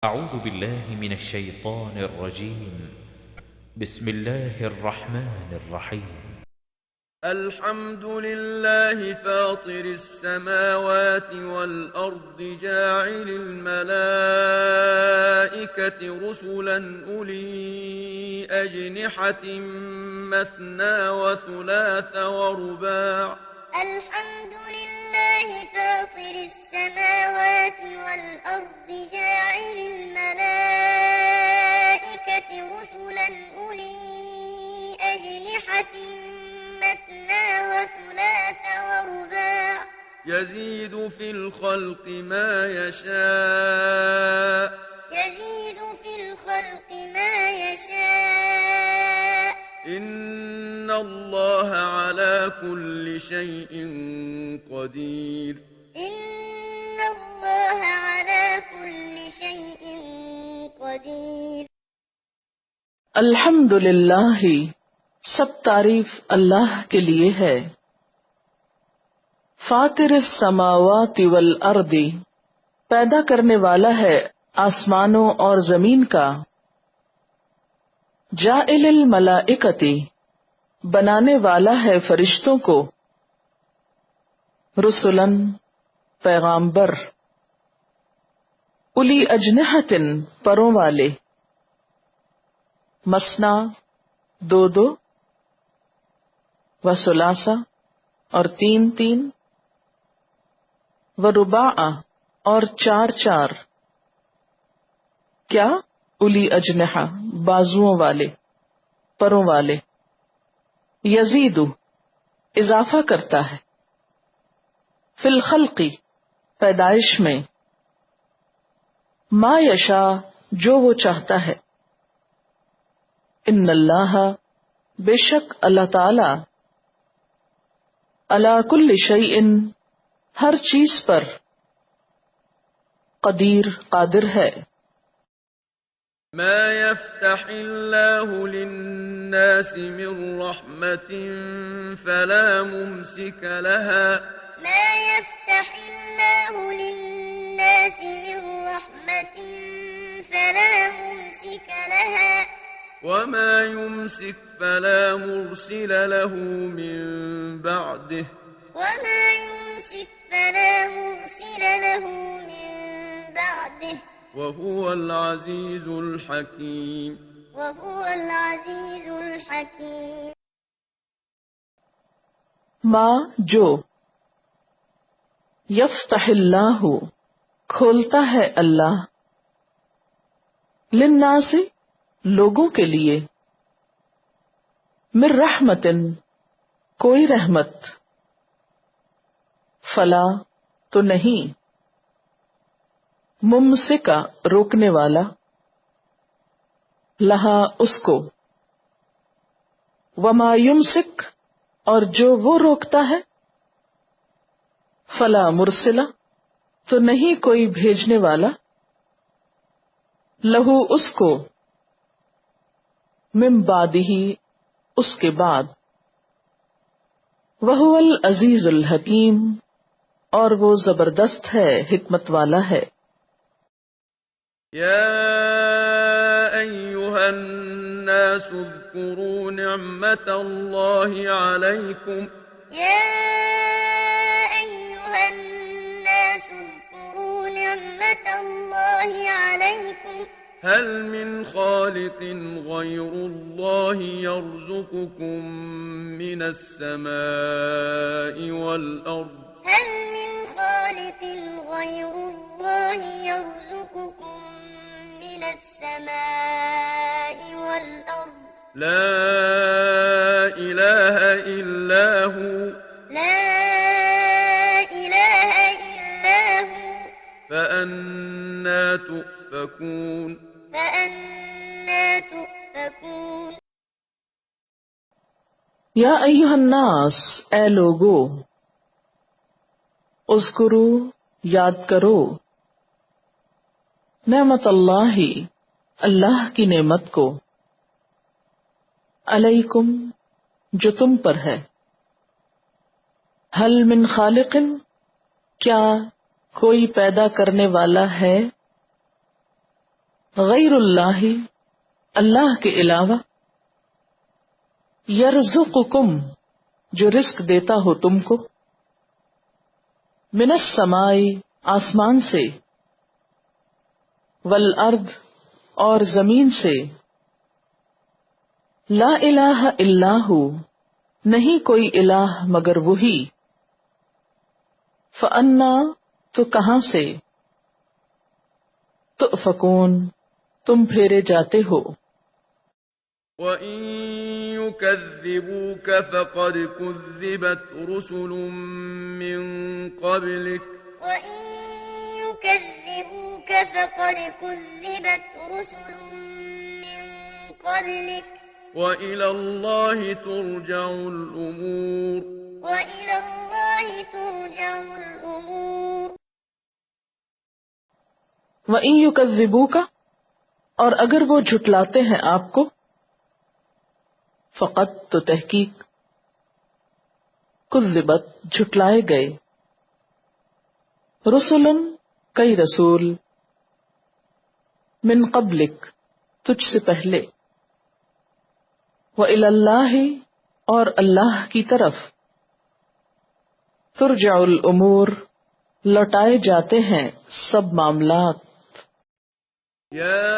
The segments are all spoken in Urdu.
أعوذ بالله من الشيطان الرجيم. بسم الله الرحمن الرحيم. الحمد لله فاطر السماوات والأرض جاعل الملائكة رسلا أولي أجنحة مثنى وثلاث ورباع. الحمد لله فاطر السماوات والأرض جاعل الملائكة رسلا أولي أجنحة مثنى وثلاث ورباع يزيد في الخلق ما يشاء إن الله على كل شيء قدير. الحمد للہ، سب تعریف اللہ کے لیے ہے۔ فاطر السماوات والارض، پیدا کرنے والا ہے آسمانوں اور زمین کا۔ جاعل الملائکۃ، بنانے والا ہے فرشتوں کو۔ رسلاً، پیغامبر۔ الی اجنحۃ، پروں والے۔ مثنیٰ، دو دو، وثلاثہ، اور تین تین، ورباع، اور چار چار۔ کیا؟ الی اجنحہ، بازوؤں والے، پروں والے۔ یزید، اضافہ کرتا ہے۔ فی الخلق، پیدائش میں۔ ما یشاء، جو وہ چاہتا ہے۔ ان اللہ، بے شک اللہ تعالی، علی کل شیء، ہر چیز پر، قدیر، قادر ہے۔ ما يفتح الله للناس من رحمة فلا ممسك لها وما يمسك فلا مرسل له من بعده وهو العزيز الحكيم. ما، جو، یفتح اللہ، کھولتا ہے اللہ، للناس، لوگوں کے لیے، من رحمت، کوئی رحمت، فلا، تو نہیں، ممسکا، روکنے والا، لہا، اس کو، وما یمسک، اور جو وہ روکتا ہے، فلا مرسلہ، تو نہیں کوئی بھیجنے والا، لہو، اس کو، من بعدہ، اس کے بعد، وہو العزیز الحکیم، اور وہ زبردست ہے، حکمت والا ہے۔ يا أيها الناس اذكروا نعمة الله عليكم هل من خالق غير الله يرزقكم من السماء والأرض لا إله إلا هو فأنى تؤفكون. یا ایھا الناس، اے لوگو، اذکرو، یاد کرو، نعمت اللہ، اللہ کی نعمت کو، علیکم، جو تم پر ہے، هل من خالق، کیا کوئی پیدا کرنے والا ہے، غیر اللہ اللہ کے علاوہ، یرزقکم جو رزق دیتا ہو تم کو، من السماء آسمان سے، والارض اور زمین سے، لا الہ الا ہو نہیں کوئی الہ مگر وہی، فانا تو کہاں سے، تؤفکون تم پھیرے جاتے ہو۔ وَإِن يُكَذِّبُوكَ فَقَدْ كُذِّبَتْ رُسُلٌ مِّن قَبْلِكَ وَإِن يُكَذِّبُوكَ فَقَدْ كُذِّبَتْ رُسُلٌ مِّن قَبْلِكَ وَإِلَى اللَّهِ تُرْجَعُ الْأُمُورُ وَإِلَى اللَّهِ تُرْجَعُ الْأُمُورُ۔ وَإِن يُكَذِّبُوكَ اور اگر وہ جھٹلاتے ہیں آپ کو، فقط تو تحقیق، کذبت جھٹلائے گئے، رسل کئی رسول، من قبلک تجھ سے پہلے، وإلی اللہ اور اللہ کی طرف، ترجع الامور لوٹائے جاتے ہیں سب معاملات۔ يا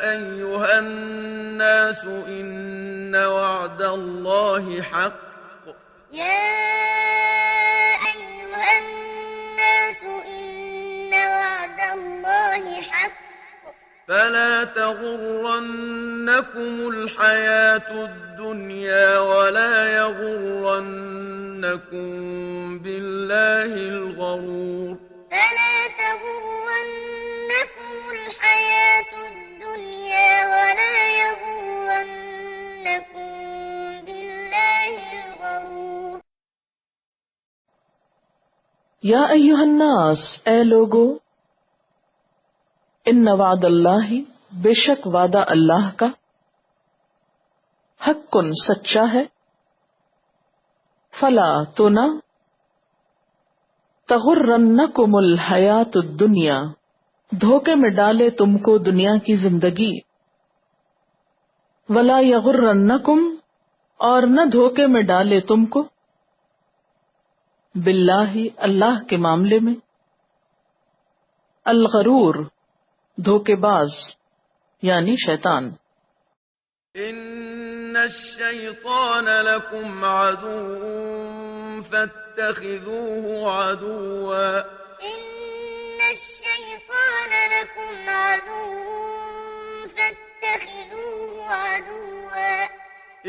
أيها الناس إن وعد الله حق يا أيها الناس إن وعد الله حق فلا تغرنكم الحياة الدنيا ولا يغرنكم بالله الغرور فلا تغرنكم الحياة الدنيا ولا يغرنكم بالله الغرور۔ یا ایھا الناس اے لوگو، ان وعد اللہ بے شک وعدہ اللہ کا، حق سچا ہے، فلا تو نہ، تغرنکم الحیات الدنیا دھوکے میں ڈالے تم کو دنیا کی زندگی، ولا یغرنکم اور نہ دھوکے میں ڈالے تم کو، باللہ اللہ کے معاملے میں، الغرور دھوکے باز یعنی شیطان۔ ان الشیطان لکم عدو فاتخذوه عدوا إن الشيطان لكم عدو فاتخذوه عدوا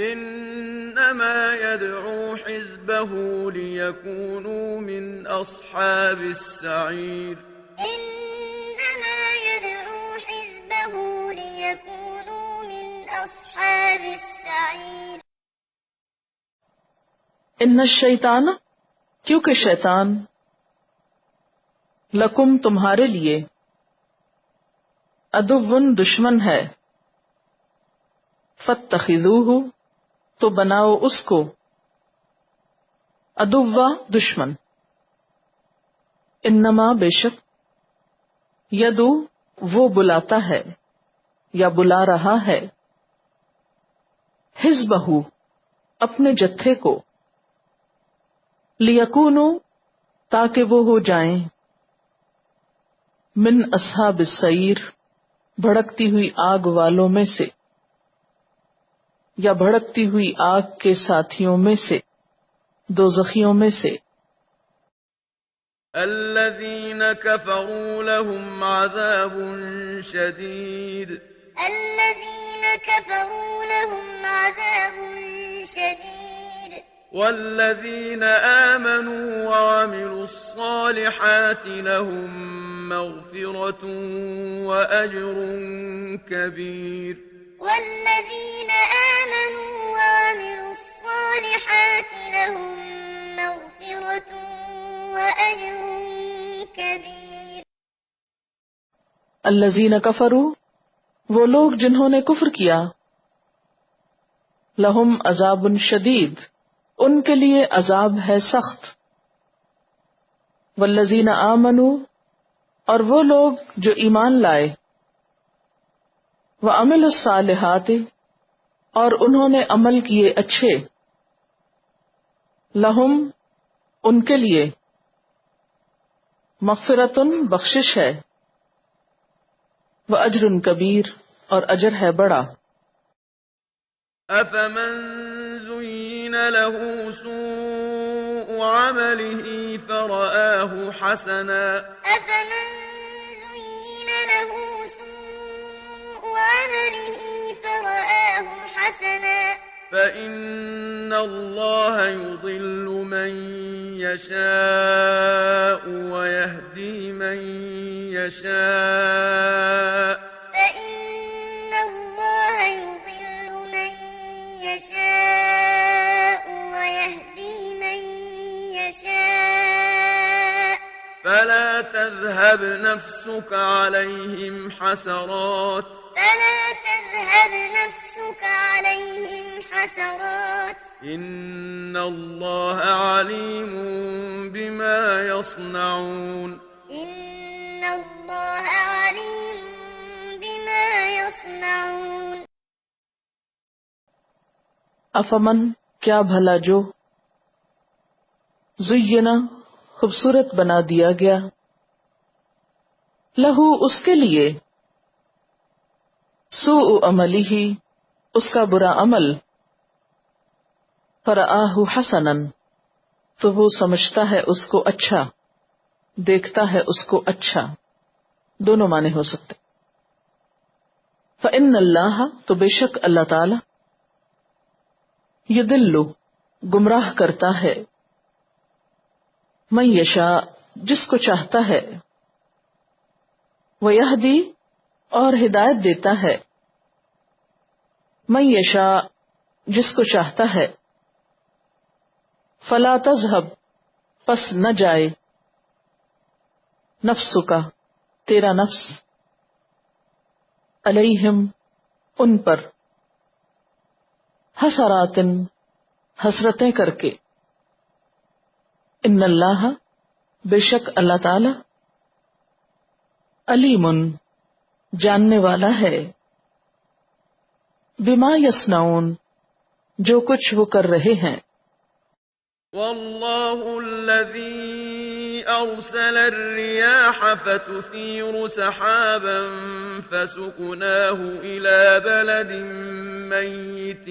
انما يدعو حزبه ليكونوا من اصحاب السعير إنما يدعو حزبه ليكونوا من أصحاب السعير۔ ان الشیطان کیونکہ شیطان، لکم تمہارے لیے، عدوٌ دشمن ہے، فاتخذوہ تو بناؤ اس کو، عدوّ دشمن، انما بے شک، یدو وہ بلاتا ہے یا بلا رہا ہے، حزبہ اپنے جتھے کو، لیکونوا تاکہ وہ ہو جائیں، من اصحاب السعیر بھڑکتی ہوئی آگ والوں میں سے، یا بھڑکتی ہوئی آگ کے ساتھیوں میں سے، دوزخیوں میں سے۔ الذين كفروا لهم عذاب شديد الذين كفروا لهم عذاب شديد والذين آمنوا وعملوا الصالحات لهم مغفرة وأجر كبير والذين آمنوا وعملوا الصالحات لهم مغفرة وأجر كبير۔ الذین کفروا وہ لوگ جنہوں نے کفر کیا، لہم عذاب شدید ان کے لیے عذاب ہے سخت، والذین آمنوا اور وہ لوگ جو ایمان لائے، وعملوا الصالحات، اور انہوں نے عمل کیے اچھے، لہم ان کے لیے، مغفرتن بخشش ہے، واجر کبیر اور اجر ہے بڑا۔ أفمن زين له سوء عمله فرآه حسنا أفمن زين له سوء عمله فرآه حسنا فإن الله يضل من يشاء ويهدي من يشاء فإن الله يضل من يشاء ويهدي من يشاء فلا تذهب نفسك عليهم حسرات إن الله عليم بما يصنعون افمن کیا بھلا جو، زینا خوبصورت بنا دیا گیا، لہو اس کے لیے، سوء عملی ہی اس کا برا عمل، فرآہ حسنن تو وہ سمجھتا ہے اس کو اچھا، دیکھتا ہے اس کو اچھا، دونوں معنی ہو سکتے۔ فإن اللہ تو بے شک اللہ تعالی، یضل گمراہ کرتا ہے، من یشاء جس کو چاہتا ہے، ویہدی اور ہدایت دیتا ہے، من یشاء جس کو چاہتا ہے، فلا تذهب پس نہ جائے، نفسک تیرا نفس، علیہم ان پر، حسرات حسرتیں کر کے، ان اللہ بے شک اللہ تعالی، علیم جاننے والا ہے، بما یصنعون جو کچھ وہ کر رہے ہیں۔ والله الذي أرسل الرياح فتثير سحابا فسقناه إلى بلد ميت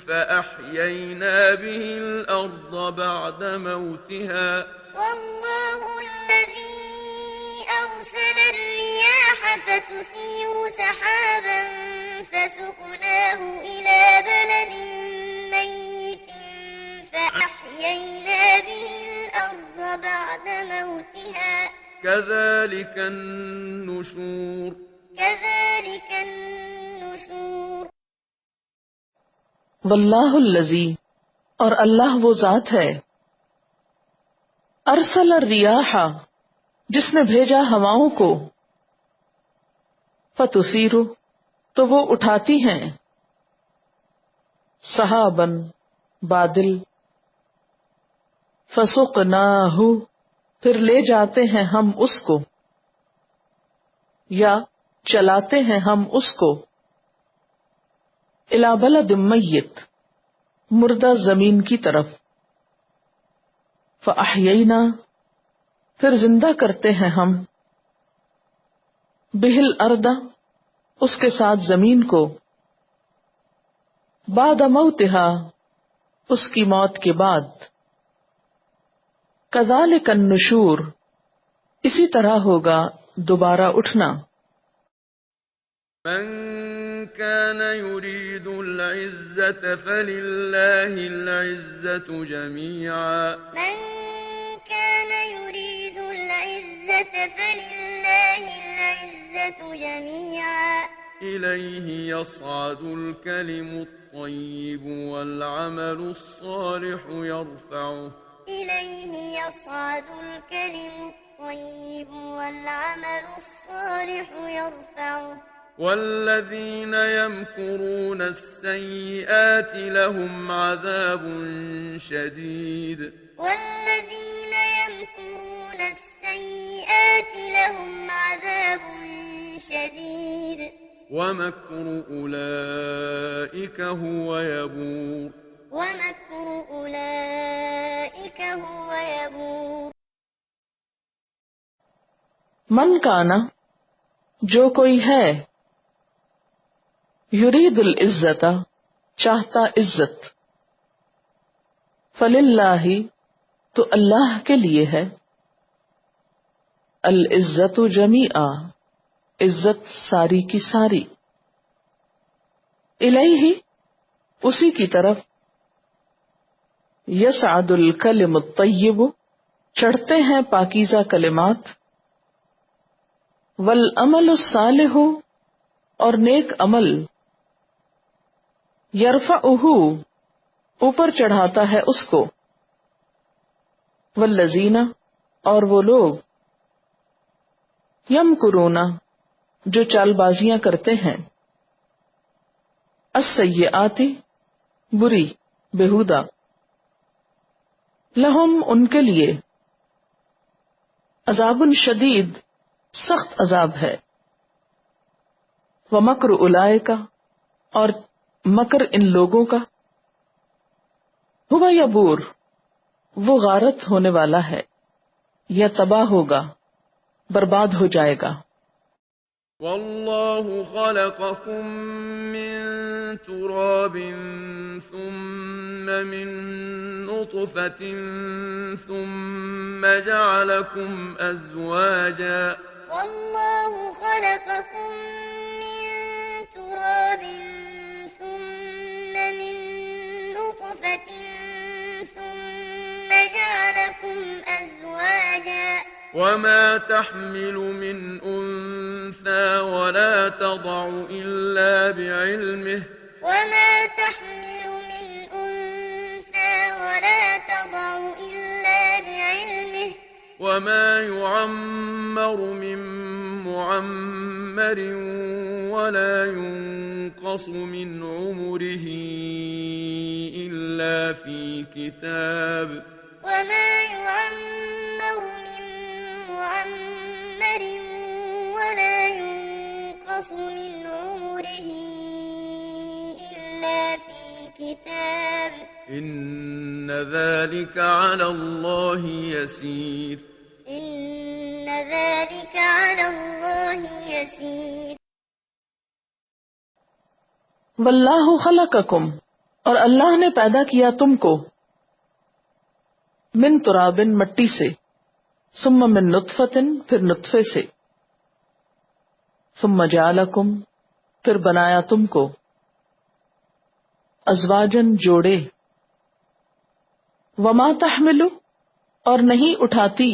فأحيينا به الأرض بعد موتها والله الذي أرسل الرياح فتثير سحابا فسقناه إلى بلد ميت فأحيينا به الأرض بعد موتها كذلك النشور واللہ الذی اور اللہ وہ ذات ہے، ارسل الریاح جس نے بھیجا ہواؤں کو، فتثیر تو وہ اٹھاتی ہیں، سحابن بادل، فسقناہ پھر لے جاتے ہیں ہم اس کو، یا چلاتے ہیں ہم اس کو، الی بلد میت مردہ زمین کی طرف، فاحیینا پھر زندہ کرتے ہیں ہم، بہل ارض اس کے ساتھ زمین کو، بعد موتہا اس کی موت کے بعد، کذالک النشور اسی طرح ہوگا دوبارہ اٹھنا۔ من كان يريد العزة فلله العزة جميعا إليه يصعد الكلم الطيب والعمل الصالح يرفعه والذين يمكرون السيئات لهم عذاب شديد ومكر أولئك هو يبور ومكر أولئك هو يبور من کانا جو کوئی ہے، یرید العزت چاہتا عزت، فللہ تو اللہ کے لیے ہے، العزت جمیعا عزت ساری کی ساری، الیہ اسی کی طرف، یصعد الکلم الطیب چڑھتے ہیں پاکیزہ کلمات، والعمل الصالح اور نیک عمل، یرفعہ اوپر چڑھاتا ہے اس کو، والذین اور وہ لوگ، یمکرون جو چال بازیاں کرتے ہیں، السیئات بری بےہودہ، لہم ان کے لیے، عذاب شدید سخت عذاب ہے، ومکر اولئک اور مکر ان لوگوں کا، ہوا یبور وہ غارت ہونے والا ہے، یا تباہ ہوگا، برباد ہو جائے گا۔ والله خلقكم من تراب ثم من نطفة ثم جعلكم أزواجا والله خلقكم من تراب ثم من نطفة ثم جعلكم أزواجا وما تحمل من أنثى ولا تضع إلا بعلمه وما تحمل من أنثى ولا تضع إلا بعلمه وما يعمر من معمر ولا ينقص من عمره إلا في كتاب وما يعمر من معمر ولا ينقص من عمره إلا في كتاب إن ذلك على الله يسير إن ذلك على الله يسير واللہ خلقکم اور اللہ نے پیدا کیا تم کو، من تراب مٹی سے، ثم من نطفت پھر نطفے سے، ثم جعلکم پھر بنایا تم کو، ازواجن جوڑے، وما تحمل اور نہیں اٹھاتی،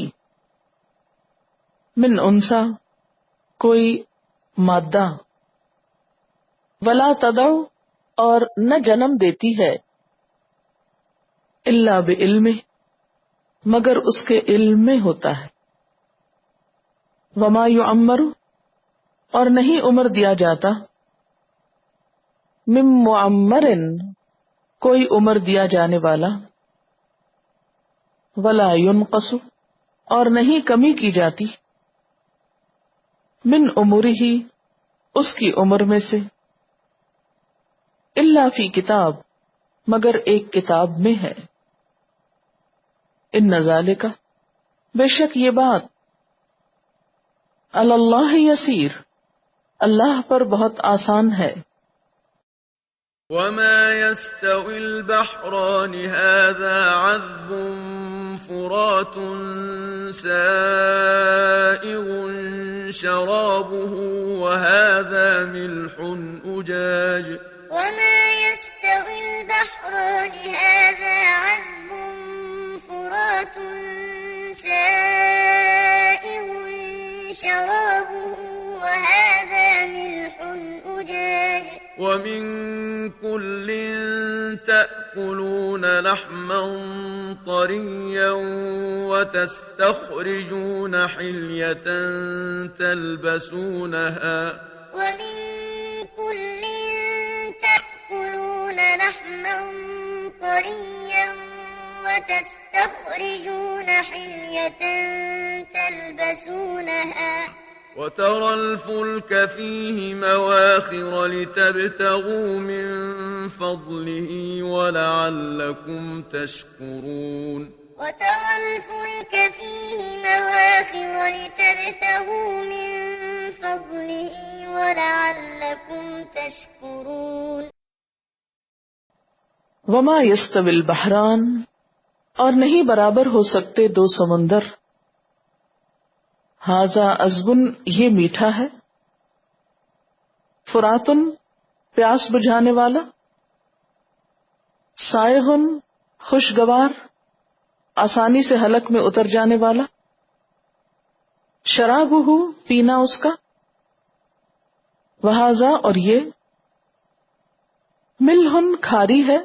من انسا کوئی مادہ، ولا تدع اور نہ جنم دیتی ہے، الا بعلمہ مگر اس کے علم میں ہوتا ہے، وما یعمر اور نہیں عمر دیا جاتا، من معمر کوئی عمر دیا جانے والا، ولا ينقص اور نہیں کمی کی جاتی، من عمرہ اس کی عمر میں سے، الا فی کتاب مگر ایک کتاب میں ہے، ان ذالک بے شک یہ بات، علی اللہ یسیر اللہ پر بہت آسان ہے۔ وما يستوي البحران هذا عذب فرات سائغ شرابه وهذا ملح أجاج وما يستوي البحران هذا عذب فرات سائغ شرابه وهذا ملح أجاج ومن كل تأكلون لحما طريا وتستخرجون حلية تلبسونها ومن كل تأكلون لحما طريا وتستخرجون حلية تلبسونها وترى الفلك فيه مواخر لتبتغوا من فضله ولعلكم تشكرون وترى الفلك فيه مواخر لتبتغوا من فضله ولعلكم تشكرون وما یستوی البحران، اور نہیں برابر ہو سکتے دو سمندر، ھذا عذب، یہ میٹھا ہے، فرات، پیاس بجھانے والا، سائغ، خوشگوار، آسانی سے حلق میں اتر جانے والا، شرابہ، پینا اس کا، وہذا، اور یہ، ملح، کھاری ہے،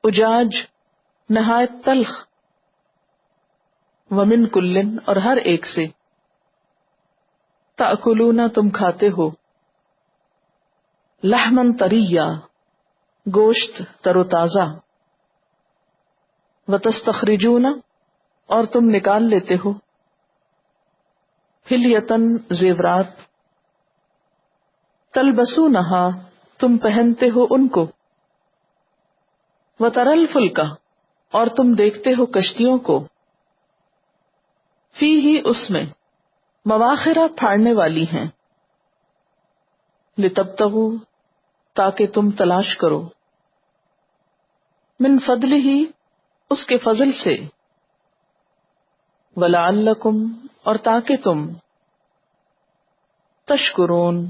اجاج، نہایت تلخ، ومن کلن، اور ہر ایک سے، تأکلون، تم کھاتے ہو، لحمن طریا، گوشت تر و تازہ، وتستخرجون، اور تم نکال لیتے ہو، حلیتن، زیورات، تلبسونہا، تم پہنتے ہو ان کو، وتری الفلک، اور تم دیکھتے ہو کشتیوں کو، فیہ، اس میں، مواخر، پھاڑنے والی ہیں، لتبتغوا، تاکہ تم تلاش کرو، من فضلہ، اس کے فضل سے، ولعلکم، اور تاکہ تم، تشکرون،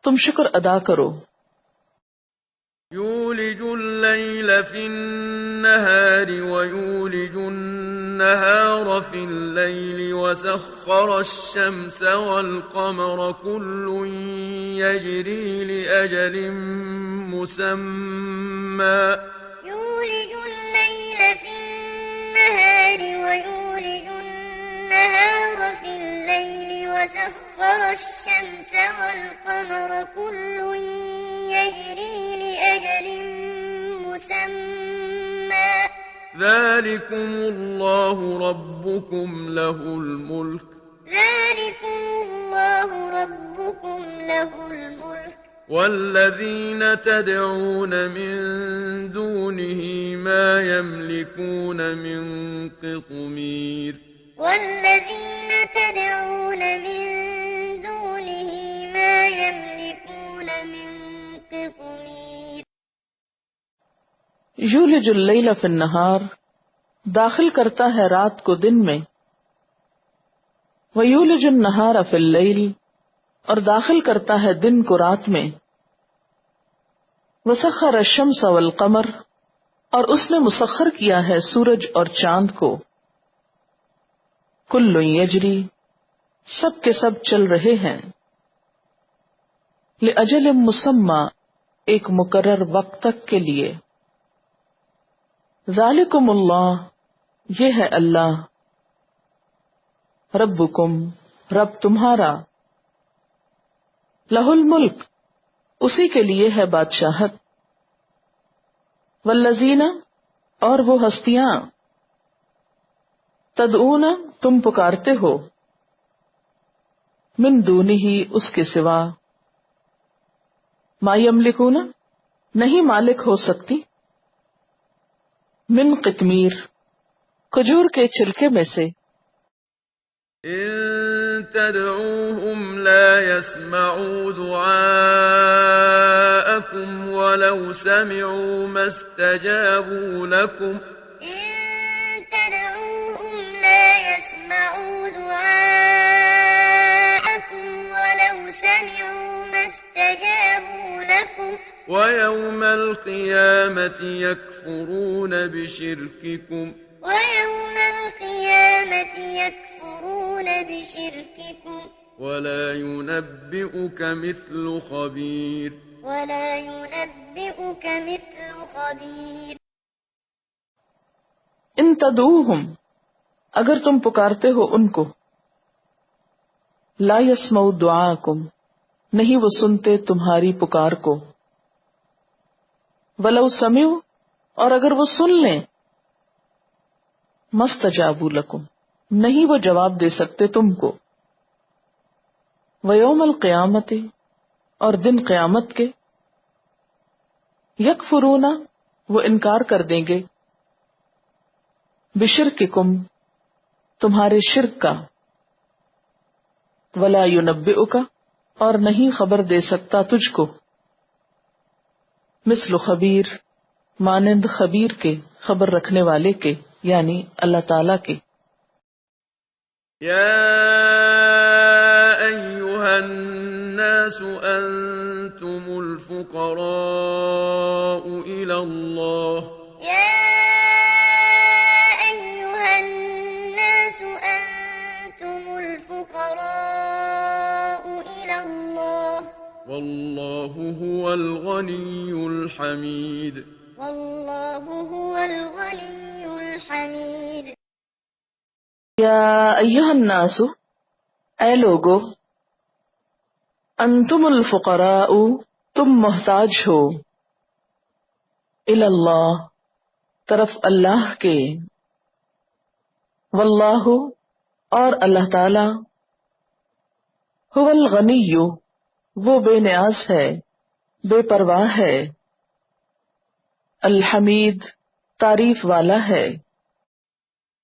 تم شکر ادا کرو۔ يولج الليل في النهار ويولج النهار في الليل وسخر الشمس والقمر كل يجري لأجل مسمى يولج الليل في النهار ويولج النهار في الليل وسخر الشمس والقمر كل يجري لأجل مسمى ذلكم الله ربكم له الملك ذلكم الله ربكم له الملك والذين تدعون من دونه ما يملكون من قطمير والذين تدعون من دونه ما يملكون من قطمير یولج اللیل فی النہار، داخل کرتا ہے رات کو دن میں، ویولج النہار فی اللیل، اور داخل کرتا ہے دن کو رات میں، وسخر الشمس والقمر، اور اس نے مسخر کیا ہے سورج اور چاند کو، کل یجری، سب کے سب چل رہے ہیں، لأجل مسمى، ایک مقرر وقت تک کے لیے، ذالکم اللہ، یہ ہے اللہ، ربکم، رب تمہارا، لہ الملک، اسی کے لیے ہے بادشاہت، والذین، اور وہ ہستیاں، تدعون، تم پکارتے ہو، من دونہ، اس کے سوا، ما یملکون، نہیں مالک ہو سکتی، من قطمیر، کھجور کے چھلکے میں سے، إن تدعوهم لا يسمعوا دعاءكم ولو سمعوا ما استجابوا لكم إن تدعوهم لا يسمعوا دعاءكم ولو سمعوا ما استجابوا لكم ويوم القيامة يكفرون بشرككم ويوم القيامة يكفرون بشرككم ولا ينبئك مثل خبير ولا ينبئك مثل خبير ان تدعوہم، اگر تم پکارتے ہو ان کو، لا یسمعوا دعاءکم، نہیں وہ سنتے تمہاری پکار کو، ولو سمعوا، اور اگر وہ سن لیں، مستجابوا لکم، نہیں وہ جواب دے سکتے تم کو، ویوم القیامت، اور دن قیامت کے، یکفرون، وہ انکار کر دیں گے، بشرککم، تمہارے شرک کا، ولا ینبئک، اور نہیں خبر دے سکتا تجھ کو، مثل خبیر، مانند خبیر کے، خبر رکھنے والے کے، یعنی اللہ تعالی کے۔ يا أيها الناس أنتم الفقراء إلى الله يا أيها الناس أنتم الفقراء إلى الله والله هو الغني الحميد والله هو الغني الحميد یا ایھا الناس، اے لوگو، انتم الفقراء، تم محتاج ہو، الی اللہ، طرف اللہ کے، واللہ، اور اللہ تعالی، هو الغنی، وہ بے نیاز ہے، بے پرواہ ہے، الحمید، تعریف والا ہے۔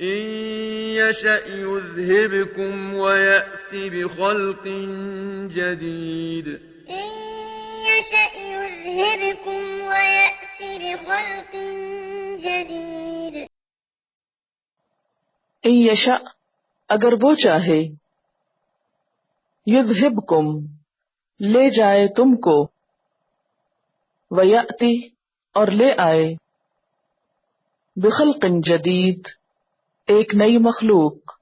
إن يشأ يذهبكم ويأت بخلق جديد إن يشأ يذهبكم ويأت بخلق جديد ان یشاء، اگر وہ چاہے، یذہبکم، لے جائے تم کو، ویأتی، اور لے آئے، بخلق جدید، ایک نئی مخلوق،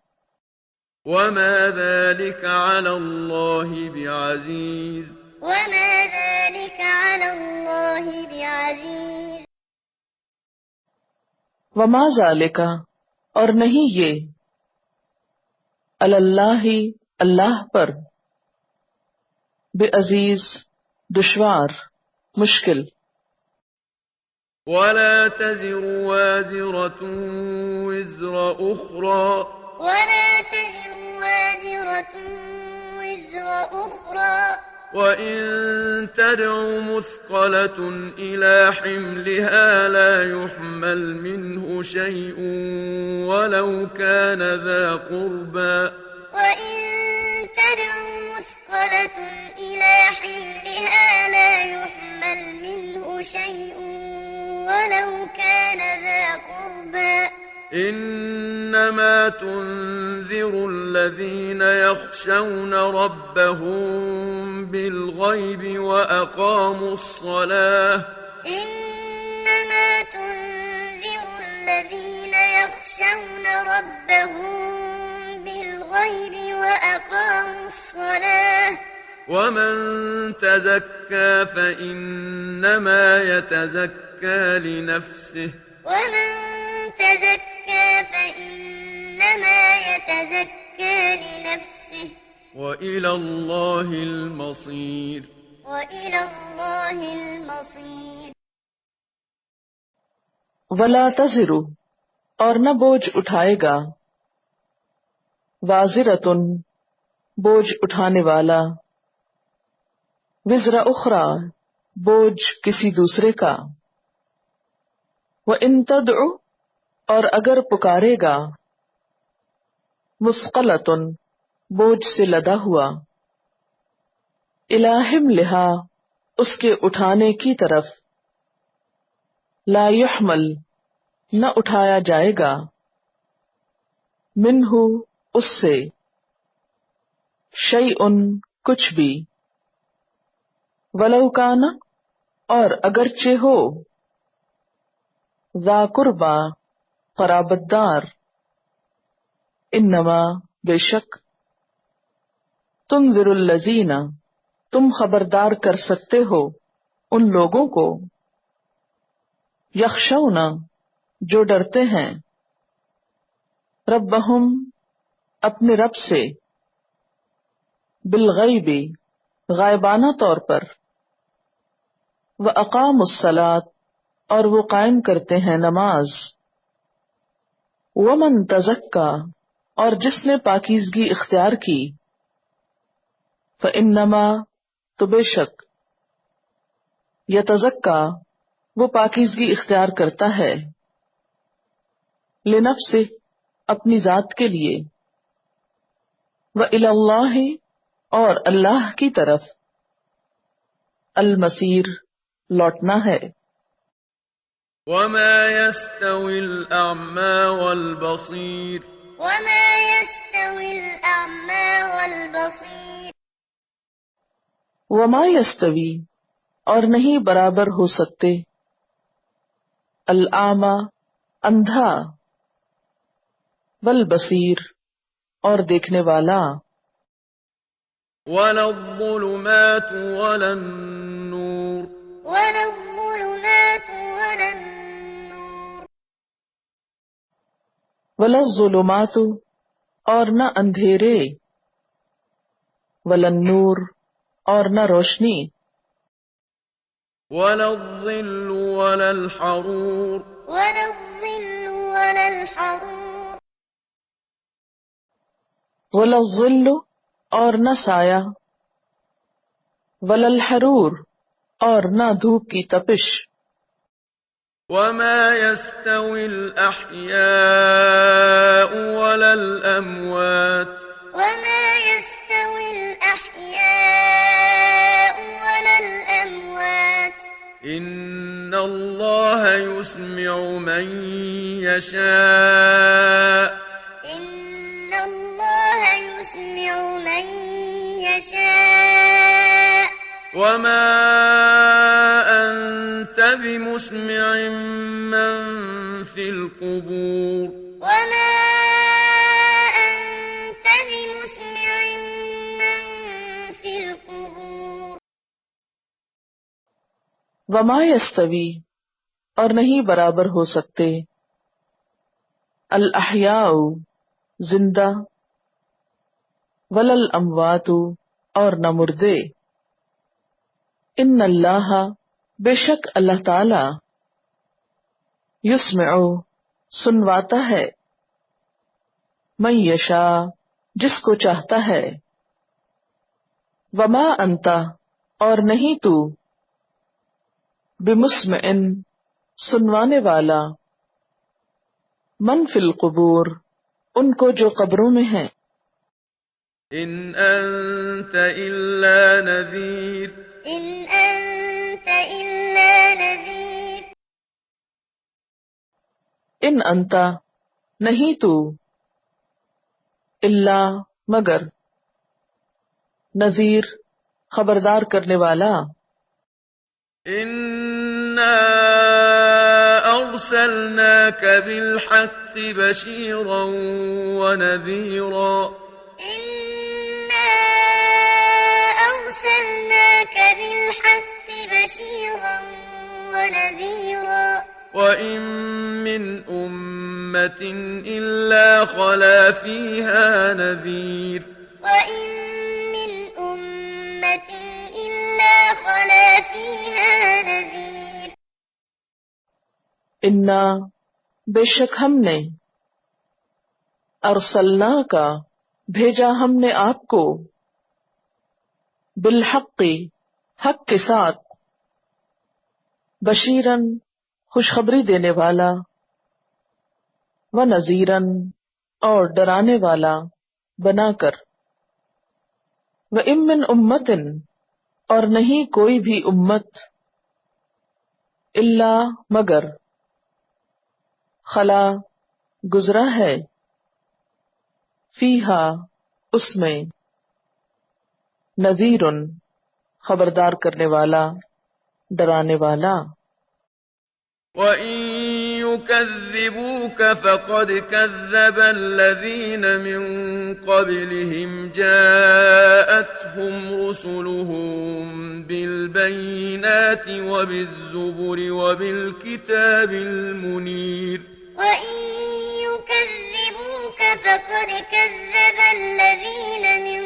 وما ذلك على الله بعزيز وما ذلك على الله بعزيز وما ذالک، اور نہیں یہ، علی اللہ، اللہ پر، بعزیز، دشوار، مشکل، ولا تزر وازرة وزر أخرى ولا تزر وازرة وزر أخرى وإن تدع مثقلة إلى حملها لا يحمل منه شيء ولو كان ذا قربى وإن تدع مثقلة إلى حملها لا يحمل منه شيء ولو كان ذا قربى إنما تنذر الذين يخشون ربهم بالغيب وأقاموا الصلاة إنما تنذر الذين يخشون ربهم بالغيب وأقاموا الصلاة ومن تزكى فإنما يتزكى لنفسه ومن تزكى فإنما يتزكى لنفسه وإلى الله المصير وإلى الله المصير ولا تزر، اور نہ بوجھ اٹھائے گا، وازرۃ، بوجھ اٹھانے والا، وزر اخرى، بوجھ کسی دوسرے کا، وَإِن تَدْعُ، اور اگر پکارے گا، مثقلۃ، بوجھ سے لدا ہوا، الی حملہا، اس کے اٹھانے کی طرف، لا یحمل، نہ اٹھایا جائے گا، منہ، اس سے، شیء، کچھ بھی، ولو کان، اور اگرچہ ہو، ذا قربا، قرابت دار، انما، بے شک، تنذر الذین، تم خبردار کر سکتے ہو ان لوگوں کو، یخشون، جو ڈرتے ہیں، ربہم، اپنے رب سے، بالغیب، غائبانہ طور پر، وَأَقَامُوا الصَّلَاةَ، اور وہ قائم کرتے ہیں نماز، وَمَن تَزَکَّى، اور جس نے پاکیزگی اختیار کی، فإنما تو بے شک یتزکا وہ پاکیزگی اختیار کرتا ہے لنفسہ اپنی ذات کے لیے وإلی اللہ اور اللہ کی طرف المصیر لوٹنا ہے وما يستوي الأعمى والبصير وما يستوي الأعمى والبصير وما یستوی اور نہیں برابر ہو سکتے الاعمی اندھا والبصیر اور دیکھنے والا ولا الظلمات ولا النور ولا الظلمات ولا النور ولا الظلمات اور نہ اندھیرے ولا النور اور نہ روشنی ولا الظل ولا الحرور ولا الظل ولا الحرور ولا الظل اور نہ سایہ ولا الحرور اور نہ دھوپ کی تپش وما يستوي الأحياء ولا الأموات وما يستوي الأحياء ولا الأموات إن الله يسمع من يشاء إن الله يسمع من يشاء وما أنت بمسمع من في القبور وما أنت بمسمع من في القبور وما یستوی اور نہیں برابر ہو سکتے الاحیاء زندہ ولا الاموات اور نہ مردے ان اللہ بے شک اللہ تعالی یسمع سنواتا ہے من یشاء جس کو چاہتا ہے وما انتا اور نہیں تو بمسمع سنوانے والا من فی القبور ان کو جو قبروں میں ہیں إن أنت إلا نذير إن أنت إلا نذير ان انتا نہیں تو الا مگر نذیر خبردار کرنے والا إنا أرسلناك بالحق بشيرا ونذيرا إنا أرسلناك بالحق بشيرا ونذيرا وإن من أمة إلا خلا فيها نذير وإن من أمة إلا خلا فيها نذير انا بے شک ہم نے ارسلنا کا بھیجا ہم نے آپ کو بالحق حق کے ساتھ بشیرن خوشخبری دینے والا و نذیرن اور ڈرانے والا بنا کر وَإِن مِّن أُمَّةٍ اور نہیں کوئی بھی امت الا مگر خلا گزرا ہے فیہا اس میں نذیر خبردار کرنے والا ڈرانے والا وَإِن يُكَذِّبُوكَ فَقَدْ كَذَّبَ الَّذِينَ مِن قَبْلِهِمْ جَاءَتْهُمْ رُسُلُهُم بِالْبَيِّنَاتِ وَبِالزُّبُرِ وَبِالْكِتَابِ الْمُنِيرِ وَإِن يُكَذِّبُوكَ فَقَدْ كَذَّبَ الَّذِينَ مِن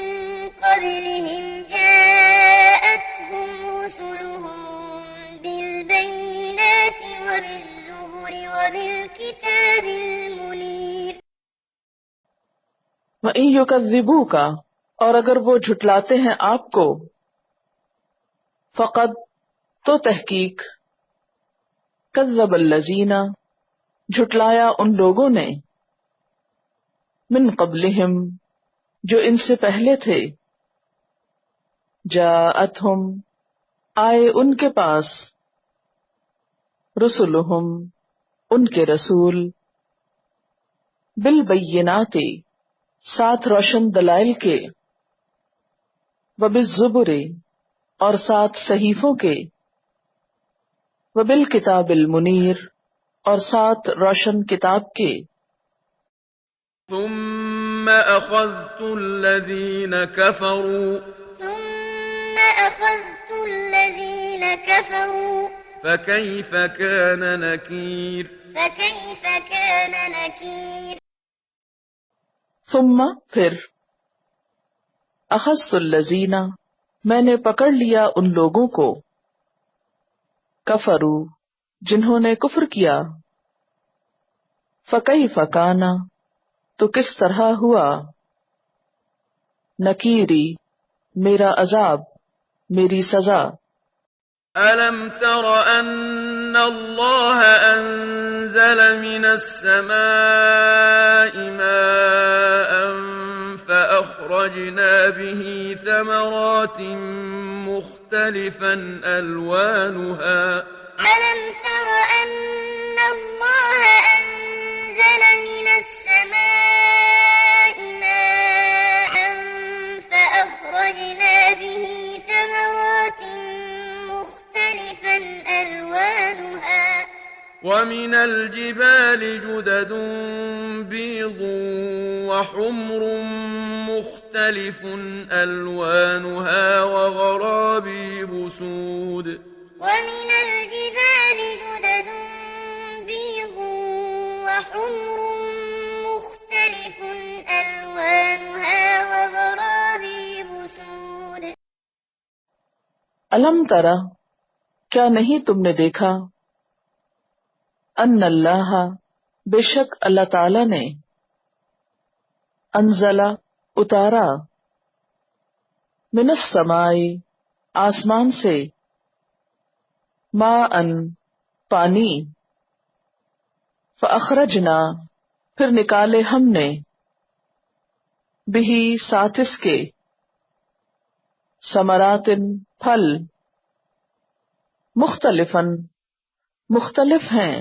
قَبْلِهِمْ جَاءَتْهُمْ رُسُلُهُم بالبينات وبالزبر وبالكتاب المنير وَإِن يُكَذِّبُوكَ اور اگر وہ جھٹلاتے ہیں آپ کو، فقد تو تحقیق، کذب الذین جھٹلایا ان لوگوں نے، من قبلہم جو ان سے پہلے تھے، جاءتہم آئے ان کے پاس، رسلہم ان کے رسول، بالبینات ساتھ روشن دلائل کے، وبالزبر اور ساتھ صحیفوں کے، وبالکتاب المنیر اور ساتھ روشن کتاب کے، ثم أخذت الذين كفروا ثم أخذت الذين كفروا فكيف كان نكير فكيف كان نكير ثم پھر، اخذت الذین میں نے پکڑ لیا ان لوگوں کو، کفرو جنہوں نے کفر کیا، فکیف کان تو کس طرح ہوا، نکیری میرا عذاب، میری سزا، ألم تر أن الله أنزل من السماء ماء فأخرجنا به ثمرات مختلفا ألوانها ألم تر أن الله أنزل من السماء ماء فأخرجنا به ثمرات مختلفا ألوانها ومن الجبال جدد بيض وحمر مختلف ألوانها وغرابيب سود ومن الجبال جدد بيض وحمر مختلف ألوانها وغرابيب سود الم ترى کیا نہیں تم نے دیکھا، ان اللہ بے شک اللہ تعالی نے، انزلہ اتارا، من السماء آسمان سے، ماء پانی، فاخرجنا پھر نکالے ہم نے، بہی ساتھ اس کے، ثمرات پھل، مختلفاً مختلف ہیں،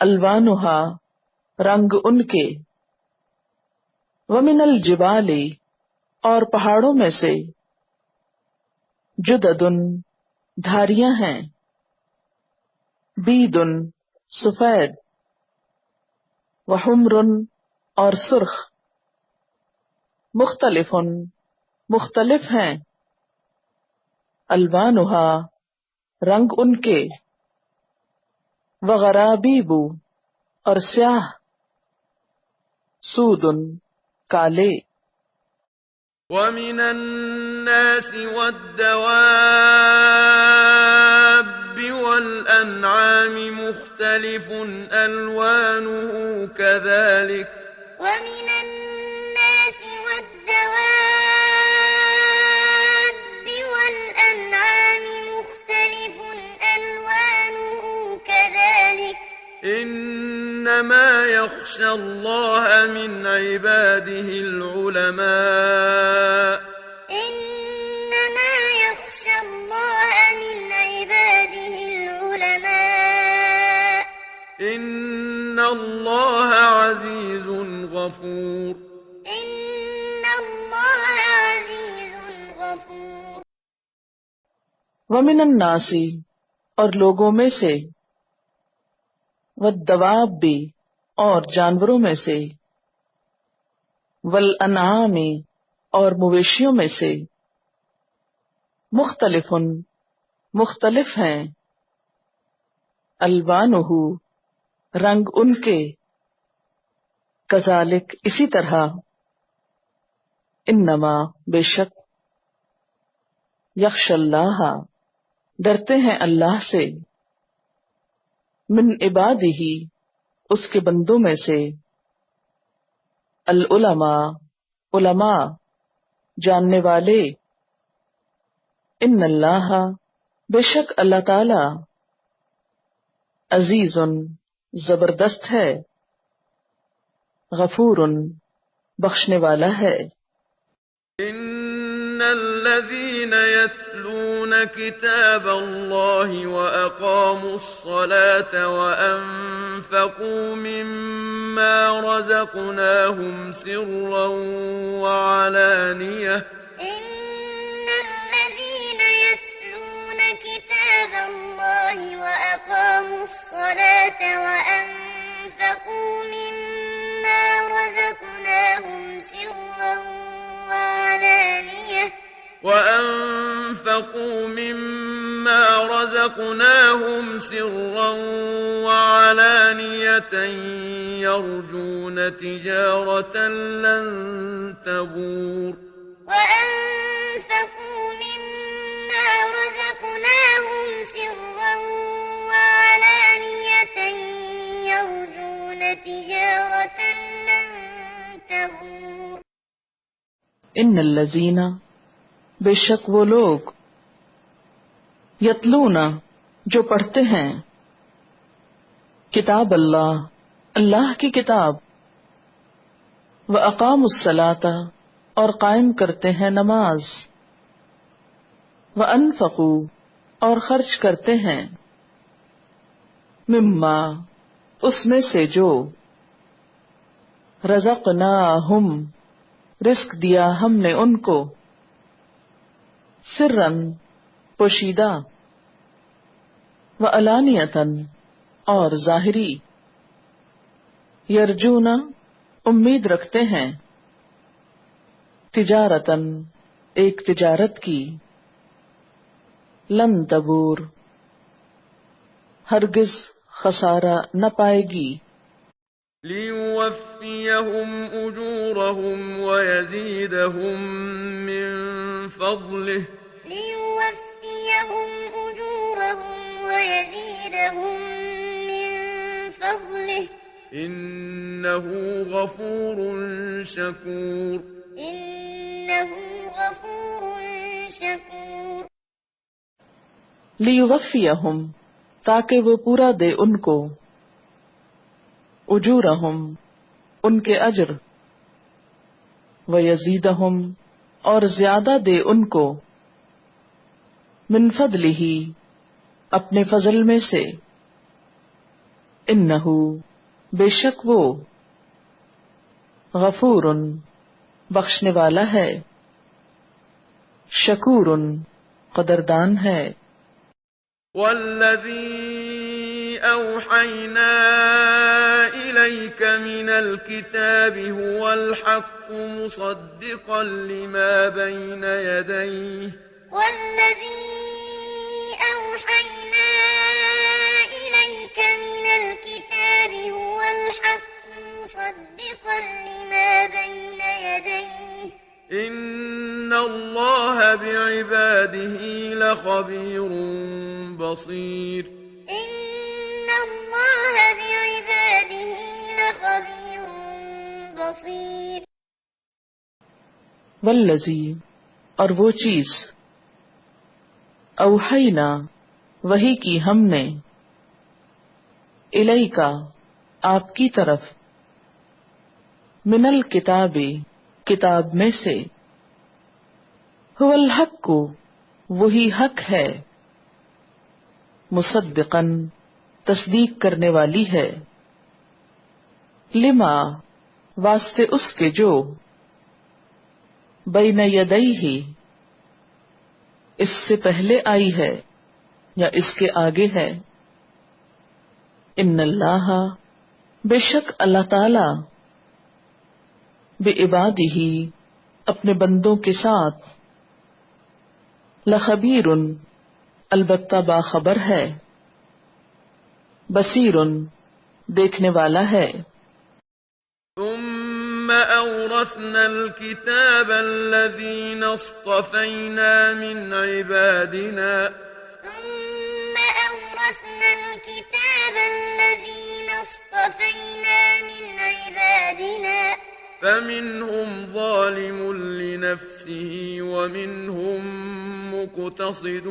الوانہا رنگ ان کے، ومن الجبال اور پہاڑوں میں سے، جددن دھاریاں ہیں، بیدن سفید، وحمرن اور سرخ، مختلفن مختلف ہیں، الوانہا رنگ ان کے، وغرابیب اور سیاہ، سودن کالے، ومن الناس والدواب والأنعام مختلف ألوانه كذلك ومن الناس والدواب والأنعام مختلف ألوانه كذلك إنما يخشى الله من عباده العلماء إنما يخشى الله من عباده العلماء إن الله عزيز غفور إن الله عزيز غفور ومن الناس اور لوگوں میں سے، والدواب بھی اور جانوروں میں سے، والانعام اور مویشیوں میں سے، مختلفن مختلف ہیں، الوانہ رنگ ان کے، کذالک اسی طرح، انما بے شک، یخش اللہ ڈرتے ہیں اللہ سے، من عبادہ اس کے بندوں میں سے، العلماء علماء جاننے والے، ان اللہ بے شک اللہ تعالی عزیز زبردست ہے، غفور بخشنے والا ہے۔ إن الذين يتلون كتاب الله وأقاموا الصلاة وأنفقوا مما رزقناهم سرا وعلانية إن الذين يتلون كتاب الله وأقاموا الصلاة وأنفقوا مما رزقناهم سرا وعلانية يرجون تجارة لن تبور وأنفقوا مما رزقناهم سرا وعلانية يرجون تجارة لن تبور ان الذین بے شک وہ لوگ یتلون جو پڑھتے ہیں کتاب اللہ اللہ کی کتاب واقاموا الصلاۃ اور قائم کرتے ہیں نماز وانفقوا اور خرچ کرتے ہیں مما اس میں سے جو رزقناہم رزق دیا ہم نے ان کو سرن پوشیدہ وعلانیتن اور ظاہری یرجون امید رکھتے ہیں تجارتن ایک تجارت کی لن تبور ہرگز خسارہ نہ پائے گی ليوفيهم أجورهم ويزيدهم من فضله ليوفيهم أجورهم ويزيدهم من فضله إنه غفور شكور إنه غفور شكور لیوفیہم تاکہ وہ پورا دے ان کو اجورہم ان کے اجر ویزیدہم اور زیادہ دے ان کو من فضلہ اپنے فضل میں سے انہو بے شک وہ غفور بخشنے والا ہے شکور قدردان ہے والذي أوحينا إليك من الكتاب هو الحق مصدقا لما بين يديه والذي أوحينا إليك من الكتاب هو الحق مصدقا لما بين يديه إن الله بعباده لخبير بصير إن الله بعباده لخبير بصير والذی اور وہ چیز اوحینا وحی کی ہم نے الیکا آپ کی طرف من الکتاب کتاب میں سے هو الحق وہی حق ہے مصدقاً تصدیق کرنے والی ہے لما واسطے اس کے جو بین یدیہ اس سے پہلے آئی ہے یا اس کے آگے ہے ان اللہ بے شک اللہ تعالی بعبادہ اپنے بندوں کے ساتھ لخبیر البتہ باخبر ہے بصیر دیکھنے والا ہے ثم أورثنا الكتاب الذين اصطفينا من عبادنا ثم أورثنا الكتاب الذين اصطفينا من عبادنا فمنهم ظالم لنفسه ومنهم مقتصد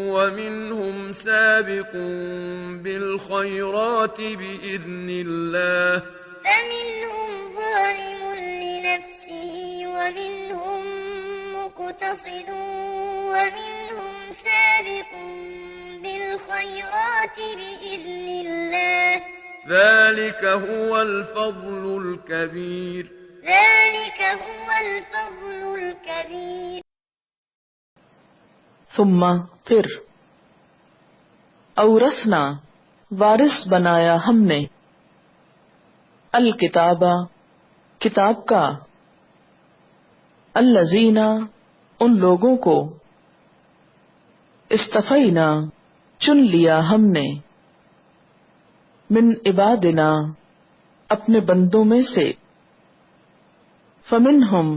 ومنهم سابق بالخيرات بإذن الله فمنهم ظالم لنفسه ومنهم مقتصد ومنهم سابق بالخيرات بإذن الله ذلك هو الفضل الكبير ذلك هو الفضل الكبير ثم پھر اورثنا وارث بنایا ہم نے الکتابہ کتاب کا الذین ان لوگوں کو استفینا چن لیا ہم نے من عبادنا اپنے بندوں میں سے فمنہم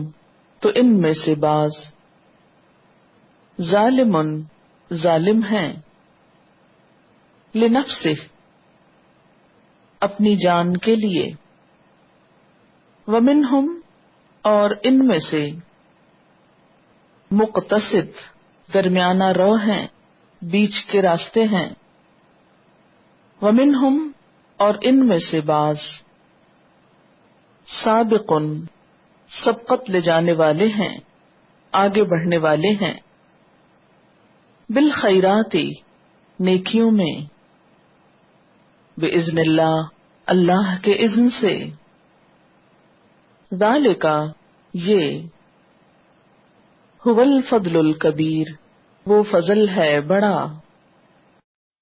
تو ان میں سے بعض ظالمن ظالم ہیں لنفسہ اپنی جان کے لیے ومنہم اور ان میں سے مقتصد درمیانہ رو ہیں بیچ کے راستے ہیں ومنہم اور ان میں سے بعض سابقن سبقت لے جانے والے ہیں آگے بڑھنے والے ہیں بالخیرات نیکیوں میں بإذن اللہ اللہ کے اذن سے ذالک یہ هو الفضل الکبیر وہ فضل ہے بڑا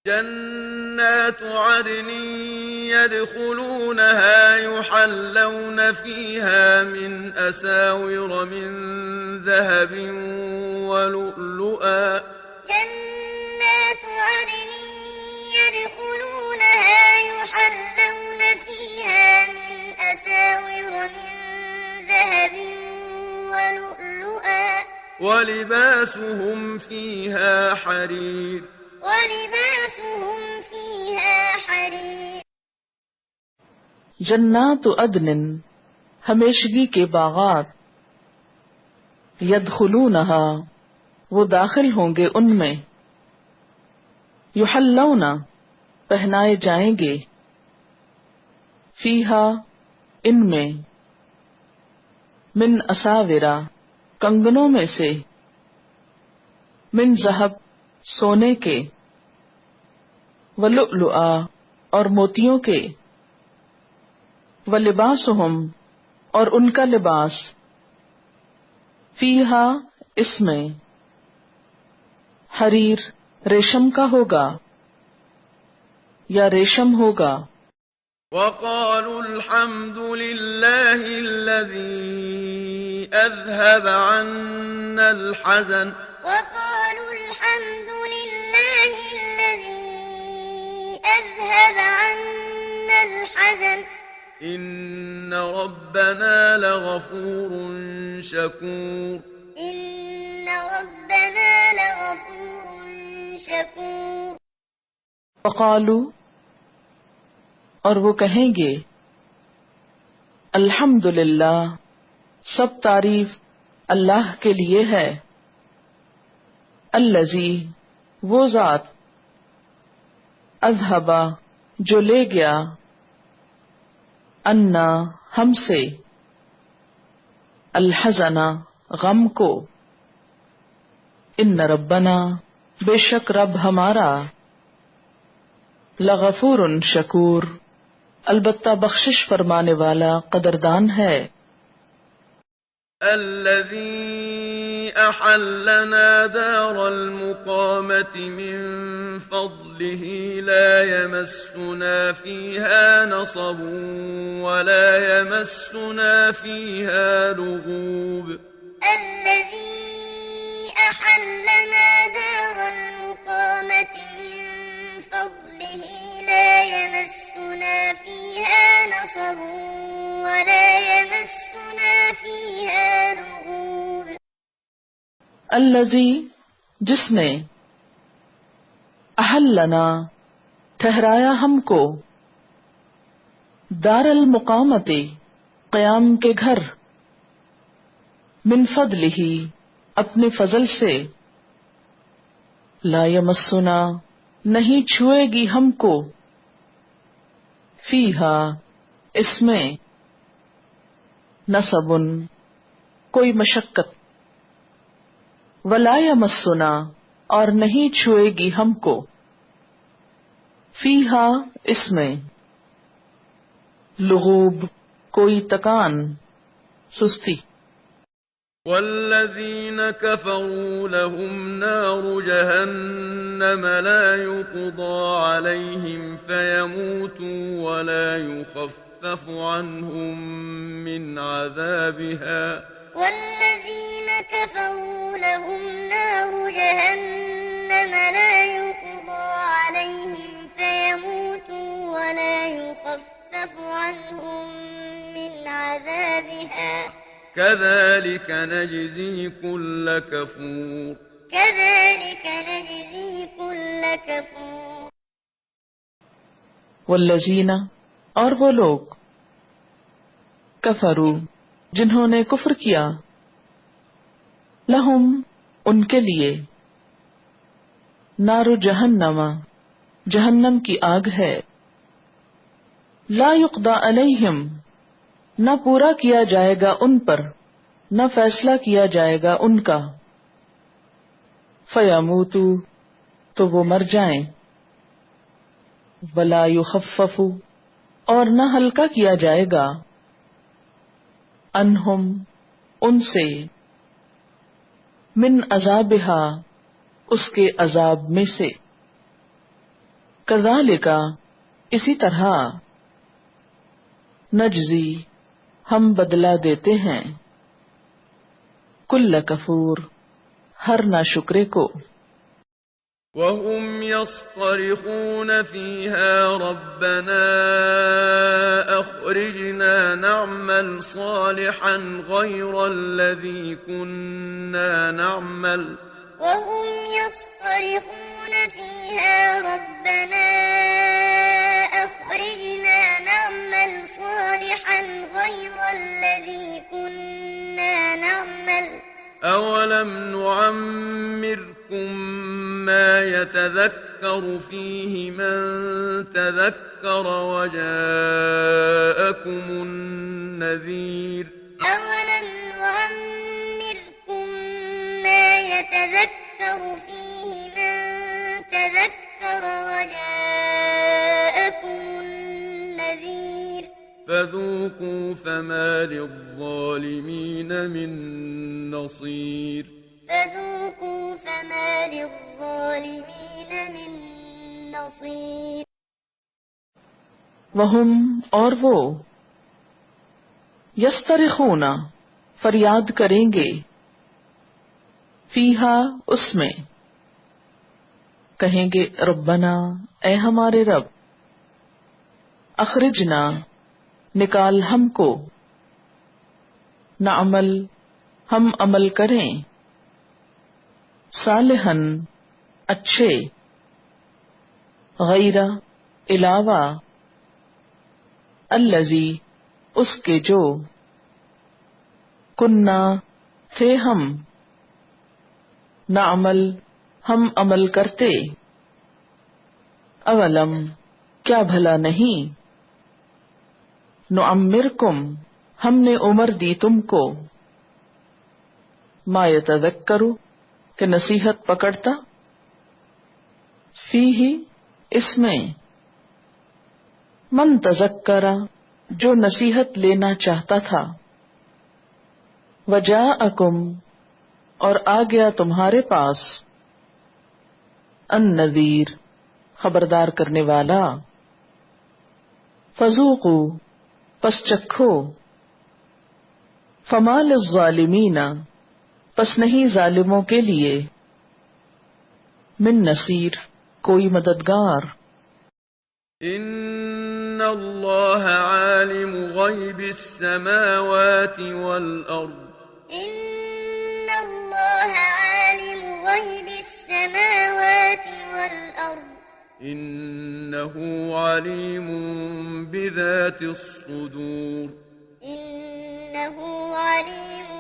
جنات عدن يدخلونها يحلون فيها من أساور من ذهب ولؤلؤا جنات عدن يدخلونها يحلون فيها من أساور من ذهب ولؤلؤا ولباسهم فيها حرير ولباسهم فيها حرير جنات عدن ہمیشگی کے باغات یدخلونہا وہ داخل ہوں گے ان میں یحلون پہنائے جائیں گے فیہا ان میں من اساورا کنگنوں میں سے من ذہب سونے کے ولؤلؤا اور موتیوں کے ولباسہم اور ان کا لباس فیہا اس میں حریر ریشم کا ہوگا یا ریشم ہوگا وقالوا الحمد لله الذي أذهب عنا الحزن وقالوا الحمد لله الذي أذهب عنا الحزن إن ربنا لغفور شكور إن ربنا لغفور شكور وقالو اور وہ کہیں گے الحمدللہ سب تعریف اللہ کے لیے ہے الذی وہ ذات اذہبا جو لے گیا انا ہم سے الحزن غم کو ان ربنا بے شک رب ہمارا لغفور شکور البتہ بخشش فرمانے والا قدردان ہے الذي أحلنا دار المقامة من فضله لا يمسنا فيها نصب ولا يمسنا فيها لغوب الذي أحلنا دار المقامة من فضله لا يمسنا فيها نصب ولا يمسنا فيها لغوب الذی جس نے احلنا ٹھہرایا ہم کو دار المقامتی قیام کے گھر، من فضلہ اپنے فضل سے، لا یمسنا نہیں چھوئے گی ہم کو، فیہا اس میں، نصب کوئی مشقت، ولا یمسنا اور نہیں چھوئے گی ہم کو، فیہا اس میں، لغوب کوئی تکان، سستی۔ والذين كفروا لهم نار جهنم لا يقضى عليهم فيموتوا ولا يخفف عنهم من عذابها والذين كفروا لهم نار جهنم لا يقضى عليهم فيموتوا ولا يخفف عنهم من عذابها كذلك نجزي كل كفور كذلك نجزي كل كفور۔ والذین اور وہ لوگ، کفروا جنہوں نے کفر کیا، لہم ان کے لیے، نار جہنم جہنم کی آگ ہے، لا یقضی علیہم نہ پورا کیا جائے گا ان پر، نہ فیصلہ کیا جائے گا ان کا، فیموتو تو وہ مر جائیں، ولا یخفف اور نہ ہلکا کیا جائے گا، عنہم ان سے، من عذابہا اس کے عذاب میں سے، کذالک اسی طرح، نجزی ہم بدلہ دیتے ہیں، کل کفور ہر ناشکرے کو۔ وهم يصطرخون فيها ربنا أخرجنا نعمل صالحا غير الذي كنا نعمل وهم يصطرخون فيها ربنا أخرجنا نعمل صالحا غير الذي كنا نعمل أولم نعمركم ما يتذكر فيه من تذكر وجاءكم النذير أولم نعمركم ما يتذكر فيه من تذكر وجاءكم النذير فذوقوا فما للظالمين من نصير فذوقوا فما للظالمين من نصير۔ وہم اور وہ، یسترخون فریاد کریں گے، فیہا اس میں، کہیں گے ربنا اے ہمارے رب، اخرجنا نکال ہم کو، نعمل ہم عمل کریں، صالحاً اچھے، غیر علاوہ، الذی اس کے جو، کننا تھے ہم، نعمل ہم عمل کرتے، اولم کیا بھلا نہیں، نعمرکم ہم نے عمر دی تم کو، ما یتذکر کہ نصیحت پکڑتا، فیہ اس میں، من تذکر جو نصیحت لینا چاہتا تھا، وجاءکم اور آ گیا تمہارے پاس، النذیر خبردار کرنے والا، فذوقوا پس چکھو، فما للظالمین پس نہیں ظالموں کے لیے، من نصیر کوئی مددگار۔ ان اللہ عالم غیب السماوات والارض ان اللہ عالم غیب السماوات والارض انه علیم بذات الصدور إنه عليم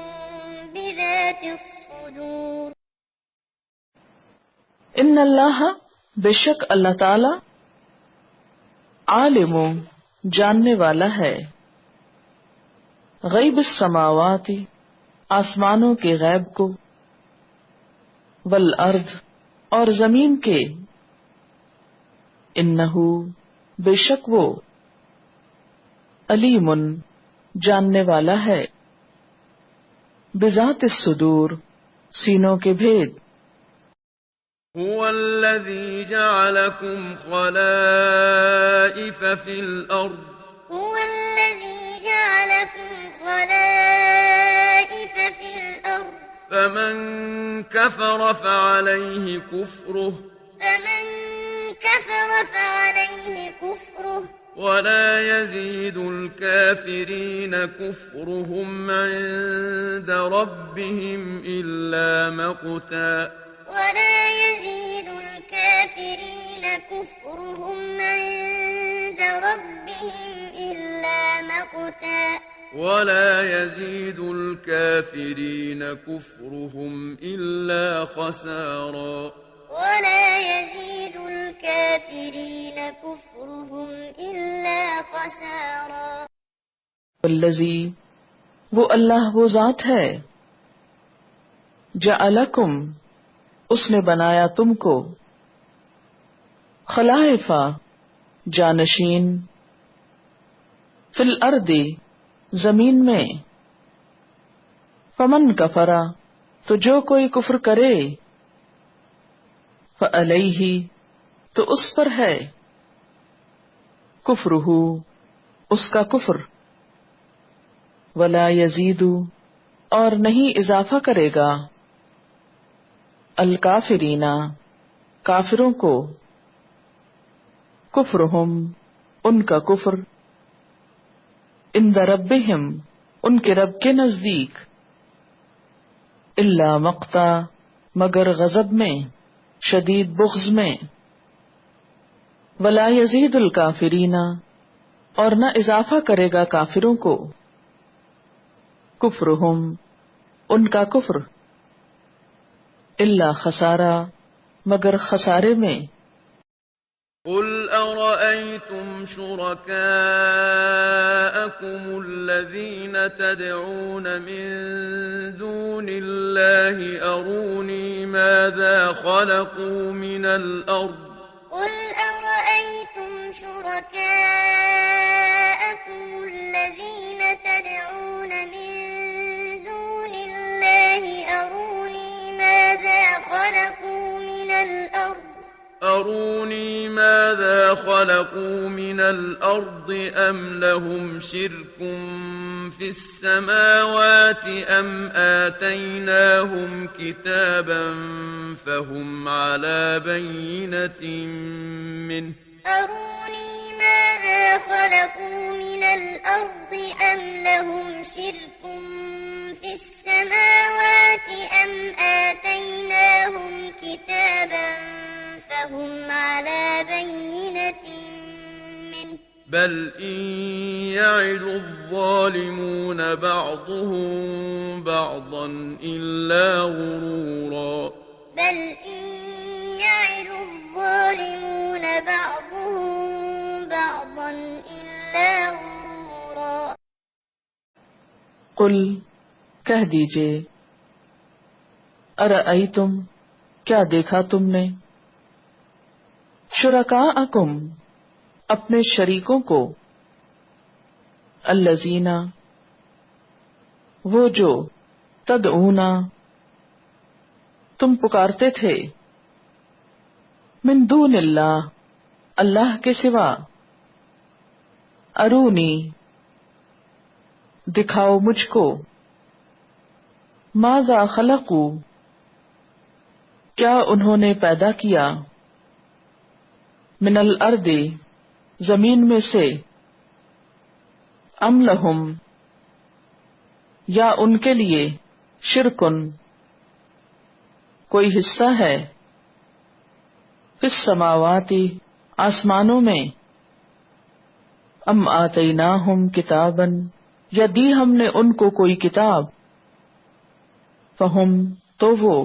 بذات الصدور ان اللہ بے شک اللہ تعالی عالم جاننے والا ہے، غیب السماوات آسمانوں کے غیب کو، والارض اور زمین کے، انہو بے شک وہ، علیم جاننے والا ہے، بذات الصدور سینوں کے بھید۔ هو الذي جعلكم خلائف في الأرض هو الذي جعلكم خلائف في الأرض فمن كفر فعليه كفره ولا يزيد الكافرين كفرهم عند ربهم إلا مقتا ولا يزيد الكافرين كفرهم عند ربهم إلا مقتا ولا يزيد الكافرين كفرهم إلا خسارا ولا يزيد الكافرين كفرهم إلا خسارا والذی وہ اللہ وہ ذات ہے، جعلکم اس نے بنایا تم کو، خلائف جانشین، فی الارض زمین میں، فمن کفرا تو جو کوئی کفر کرے، فعلیہ تو اس پر ہے، کفرہ اس کا کفر، ولا یزید اور نہیں اضافہ کرے گا، الکافرین کافروں کو، کفرہم ان کا کفر، عند ربہم ان کے رب کے نزدیک، الا مقتا مگر غضب میں، شدید بغض میں، ولا یزید الکافرین اور نہ اضافہ کرے گا کافروں کو، کفرہم ان کا کفر، الا خسارا مگر خسارے میں۔ قل أرأيتم شركاءكم الذين تدعون من دون الله أروني ماذا خلقوا من الأرض قل أرأيتم شركاءكم الذين تدعون من دون الله أروني ماذا خلقوا من الأرض أم لهم شرك في السماوات أم آتيناهم كتابا فهم على بينة منه أروني ماذا خلقوا من الأرض أم لهم شرك في السماوات أم آتيناهم كتابا فهم على بينة منه بل إن يعد الظالمون بعضهم بعضا إلا غرورا بل إن يعد الظالمون بعضهم بعضا إلا غرورا قل کہہ دیجئے، ارأیتم کیا دیکھا تم نے، شرکاءکم اپنے شریکوں کو، الذین وہ جو، تدعونا تم پکارتے تھے، من دون اللہ اللہ کے سوا، ارونی دکھاؤ مجھ کو، ماذا خلقوا کیا انہوں نے پیدا کیا، من الارض زمین میں سے، ام لہم یا ان کے لیے، شرکن کوئی حصہ ہے، فی السماوات آسمانوں میں، ام آتیناہم کتابا یا دی ہم نے ان کو کوئی کتاب، فہم تو وہ،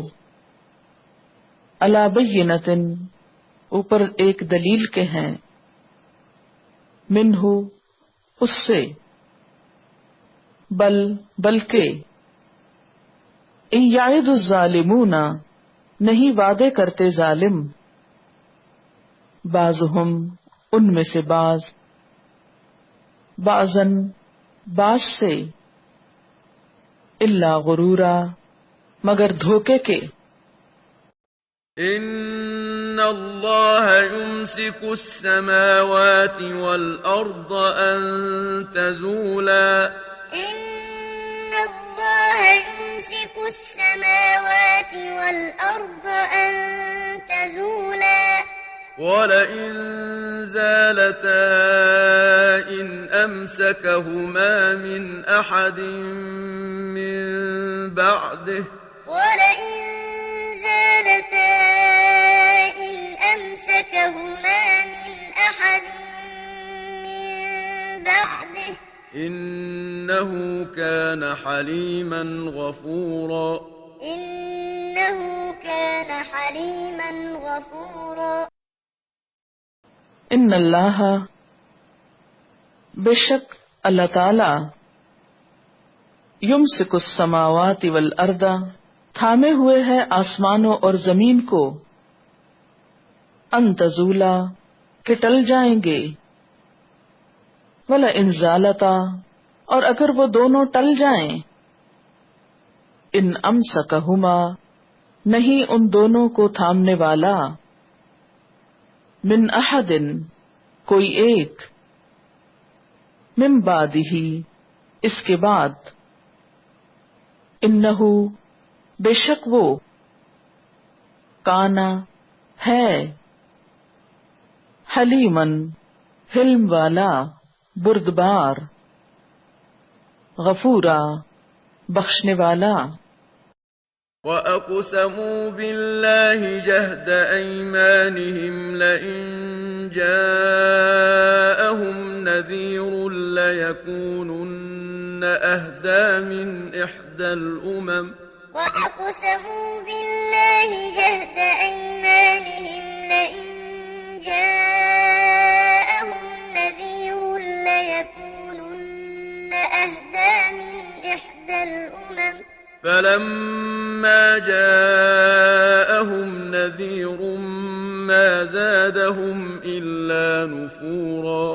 علی بینۃ اوپر ایک دلیل کے ہیں، منہ اس سے، بلکہ ان یعد الظالمون نہیں وعدے کرتے ظالم، بعضہم ان میں سے بعض، بعضن بعض سے، الا غرورا مگر دھوکے کے۔ ان اللہ يمسك السماوات والارض ان تزولا إن الله يمسك السماوات والأرض أن تزولا ولئن زالتا إن أمسكهما من أحد من بعده ولئن زالتا إن أمسكهما من أحد من بعده إنه كان حليما غفورا إنه كان حليما غفورا ان اللہ بے شک اللہ تعالی یمسک السماوات والارض تھامے ہوئے ہے آسمانوں اور زمین کو، ان تزولا کہ ٹل جائیں گے، وَلَئِنْ زَالَتَا اور اگر وہ دونوں ٹل جائیں، ان أَمْسَكَهُمَا نہیں ان دونوں کو تھامنے والا، من احد کوئی ایک، من بعدہ اس کے بعد، انہ بے شک وہ، کانا ہے، حلیمن حلم والا، بردبار، غفورا بخشنے والا۔ وَأَقْسَمُوا بِاللَّهِ جَهْدَ أَيْمَانِهِمْ لَئِن جَاءَهُمْ نَذِيرٌ لَيَكُونُنَّ أَهْدَىٰ مِنْ إِحْدَى الْأُمَمِ وَأَقْسَمُوا بِاللَّهِ جَهْدَ أَيْمَانِهِمْ لَئِن جَاءَهُمْ نَذِيرٌ لَيَكُونُنَّ أَهْدَىٰ مِنْ إِحْدَى الْأُمَمِ فَلَمَّا جَاءَهُمْ نَذِيرٌ مَا زَادَهُمْ إِلَّا نُفُورًا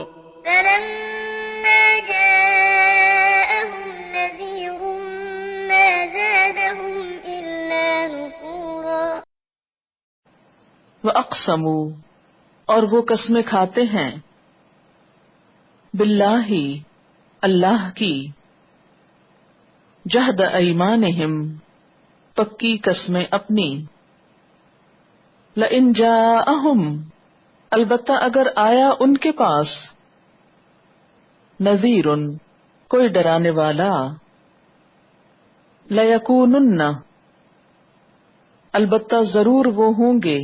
فَلَمَّا جَاءَهُمْ نَذِيرٌ مَا زَادَهُمْ إِلَّا نُفُورًا وَأَقْسَمُوا اور وہ قسمیں کھاتے ہیں، باللہ اللہ کی، جہد ایمانہم پکی قسمیں اپنی، لئن جاءہم البتہ اگر آیا ان کے پاس، نذیر کوئی ڈرانے والا، لیکونن البتہ ضرور وہ ہوں گے،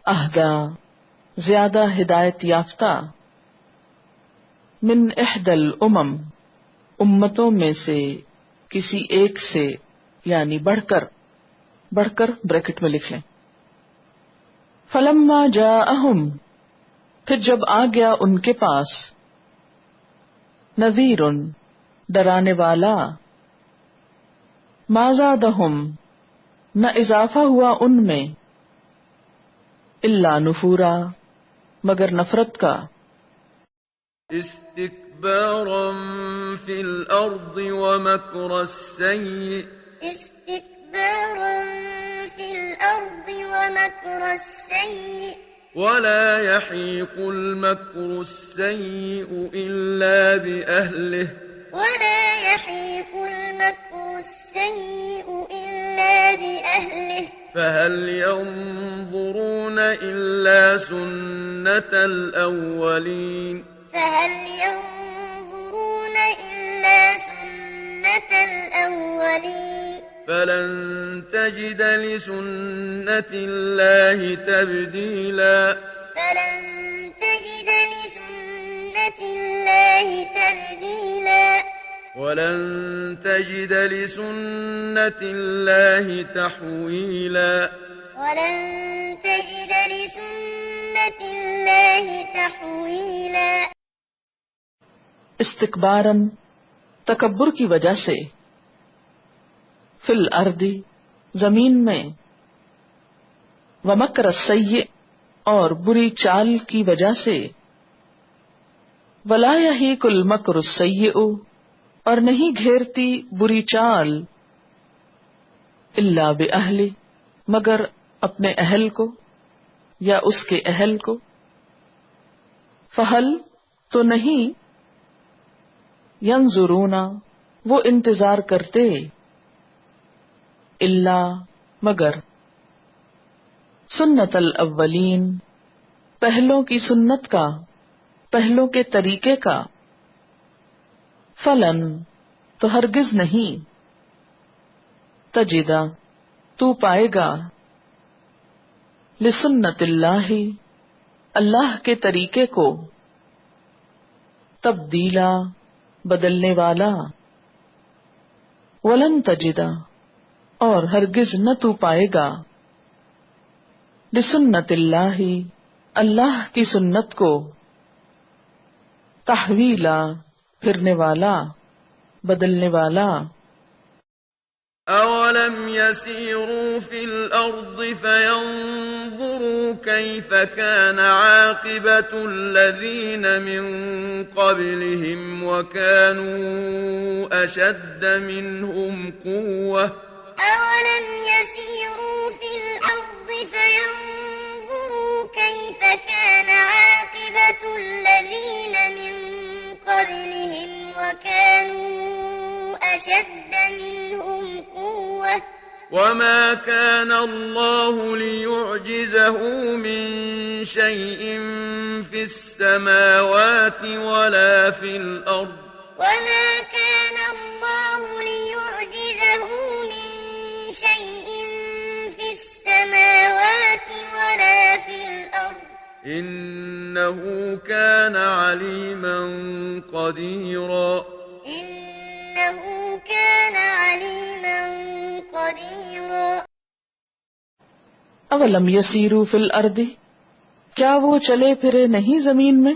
اہدا زیادہ ہدایت یافتہ، من احد الامم امتوں میں سے کسی ایک سے، یعنی بڑھ کر بریکٹ میں لکھ لیں۔ فلما جاءہم پھر جب آ گیا ان کے پاس، نذیر ڈرانے والا، ما زادہم نہ اضافہ ہوا ان میں، الا نفورا مگر نفرت کا، استكبارا في الأرض ومكر السيء استكبارا في الأرض ومكر السيء ولا يحيق المكر السيء إلا بأهله ولا يحيق المكر السيء إلا بأهله فهل ينظرون إلا سنة الأولين فهل ينظرون إلا سنة الأولين فلن تجد لسنة الله تبديلا فلن تجد لسنة لسنة الله تبديلا ولن تجد لسنة الله تحويلا ولن تجد لسنة الله تحويلا استکباراً تکبر کی وجہ سے، فی الارض زمین میں، ومکر السیئ اور بری چال کی وجہ سے، ولا یحیق المکر السیئ اور نہیں گھیرتی بری چال، الا باہلہ مگر اپنے اہل کو یا اس کے اہل کو، فہل تو نہیں، ینظرون وہ انتظار کرتے، الا مگر، سنت الاولین پہلوں کی سنت کا، پہلوں کے طریقے کا، فلن تو ہرگز نہیں، تجدہ تو پائے گا، لسنت اللہ اللہ کے طریقے کو، تبدیلا بدلنے والا، ولن تجدہ اور ہرگز نہ تو پائے گا، لسنت اللہ اللہ کی سنت کو، تحویلا پھرنے والا، بدلنے والا۔ أولم يسيروا في الأرض فينظروا كيف كان عاقبة الذين من قبلهم وكانوا أشد منهم قوة أولم يسيروا في الأرض فينظروا كيف كان عاقبة الذين من قبلهم وكانوا أشد منهم قوة وما كان الله ليعجزه من شيء في السماوات ولا في الأرض وما كان الله ليعجزه من شيء في السماوات ولا في الأرض إنه كان عليما قديرا إنه كان عليما قديرا اولم یسیروا فی الارض کیا وہ چلے پھرے نہیں زمین میں،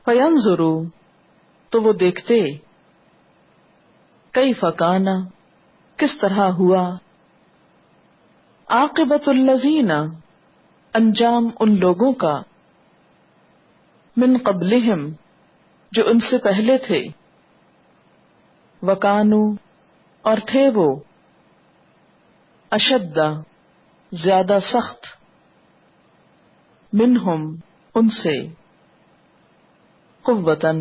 فینظروا تو وہ دیکھتے، کیف کان کس طرح ہوا، عاقبۃ الذین انجام ان لوگوں کا، من قبلہم جو ان سے پہلے تھے، وکانو اور تھے وہ، اشد زیادہ سخت، منہم ان سے، قوتاً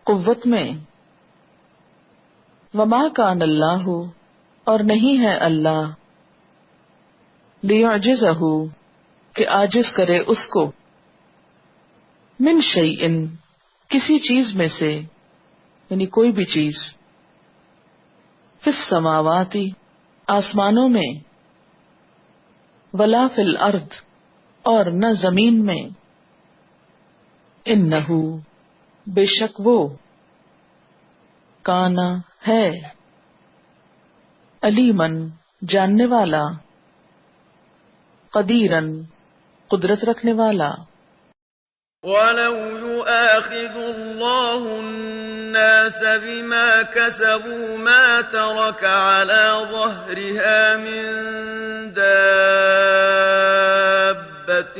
قوت میں، وما کان اللہ اور نہیں ہے اللہ، لیعجزہ کہ عاجز کرے اس کو، من شیئن کسی چیز میں سے، یعنی کوئی بھی چیز، فی السماوات آسمانوں میں، ولا فی الارض اور نہ زمین میں، انہ بے شک وہ، کانا ہے، علیمن جاننے والا، قدیرن قدرت رکھنے والا۔ ولو يؤاخذ الله الناس بما كسبوا ما ترك على ظهرها من دابة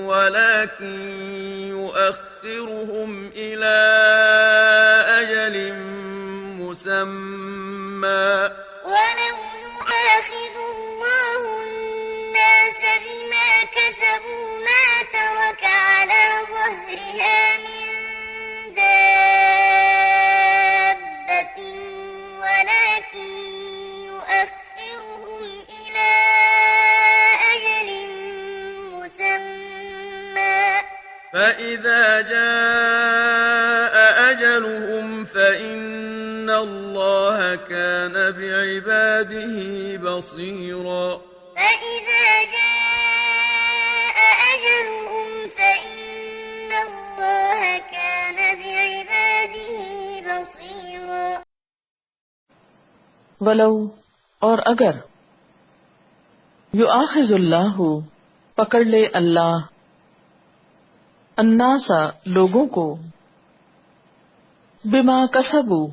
ولكن يؤخرهم إلى أجل مسمى ولو يؤاخذ الله الناس بما كسبوا ما ترك على ظهرها من دابة ولكن يؤخرهم إلى أجل مسمى فإذا جاء أجلهم فإن الله كان بعباده بصيرا فإذا جاء أجلهم فإن الله ولو اور اگر یؤاخذ اللہ پکڑ لے اللہ الناس لوگوں کو بما کسبوا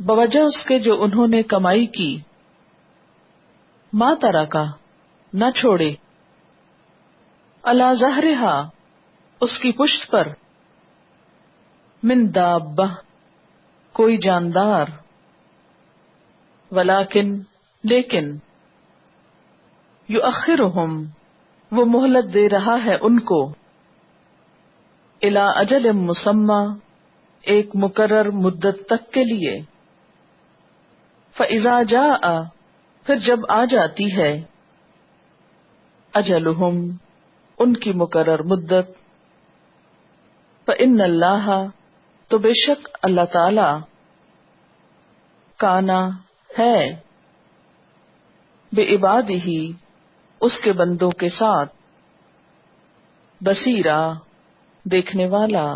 بوجہ اس کے جو انہوں نے کمائی کی ما ترکا نہ چھوڑے علی ظہرہا اس کی پشت پر من دابہ کوئی جاندار ولیکن لیکن یؤخرہم وہ مہلت دے رہا ہے ان کو الی اجل مسمی ایک مقرر مدت تک کے لیے فاذا جاء پھر جب آ جاتی ہے اجلہم ان کی مقرر مدت فإن اللہ تو بے شک اللہ تعالی کانا ہے بعبادہ اس کے بندوں کے ساتھ بصیرا دیکھنے والا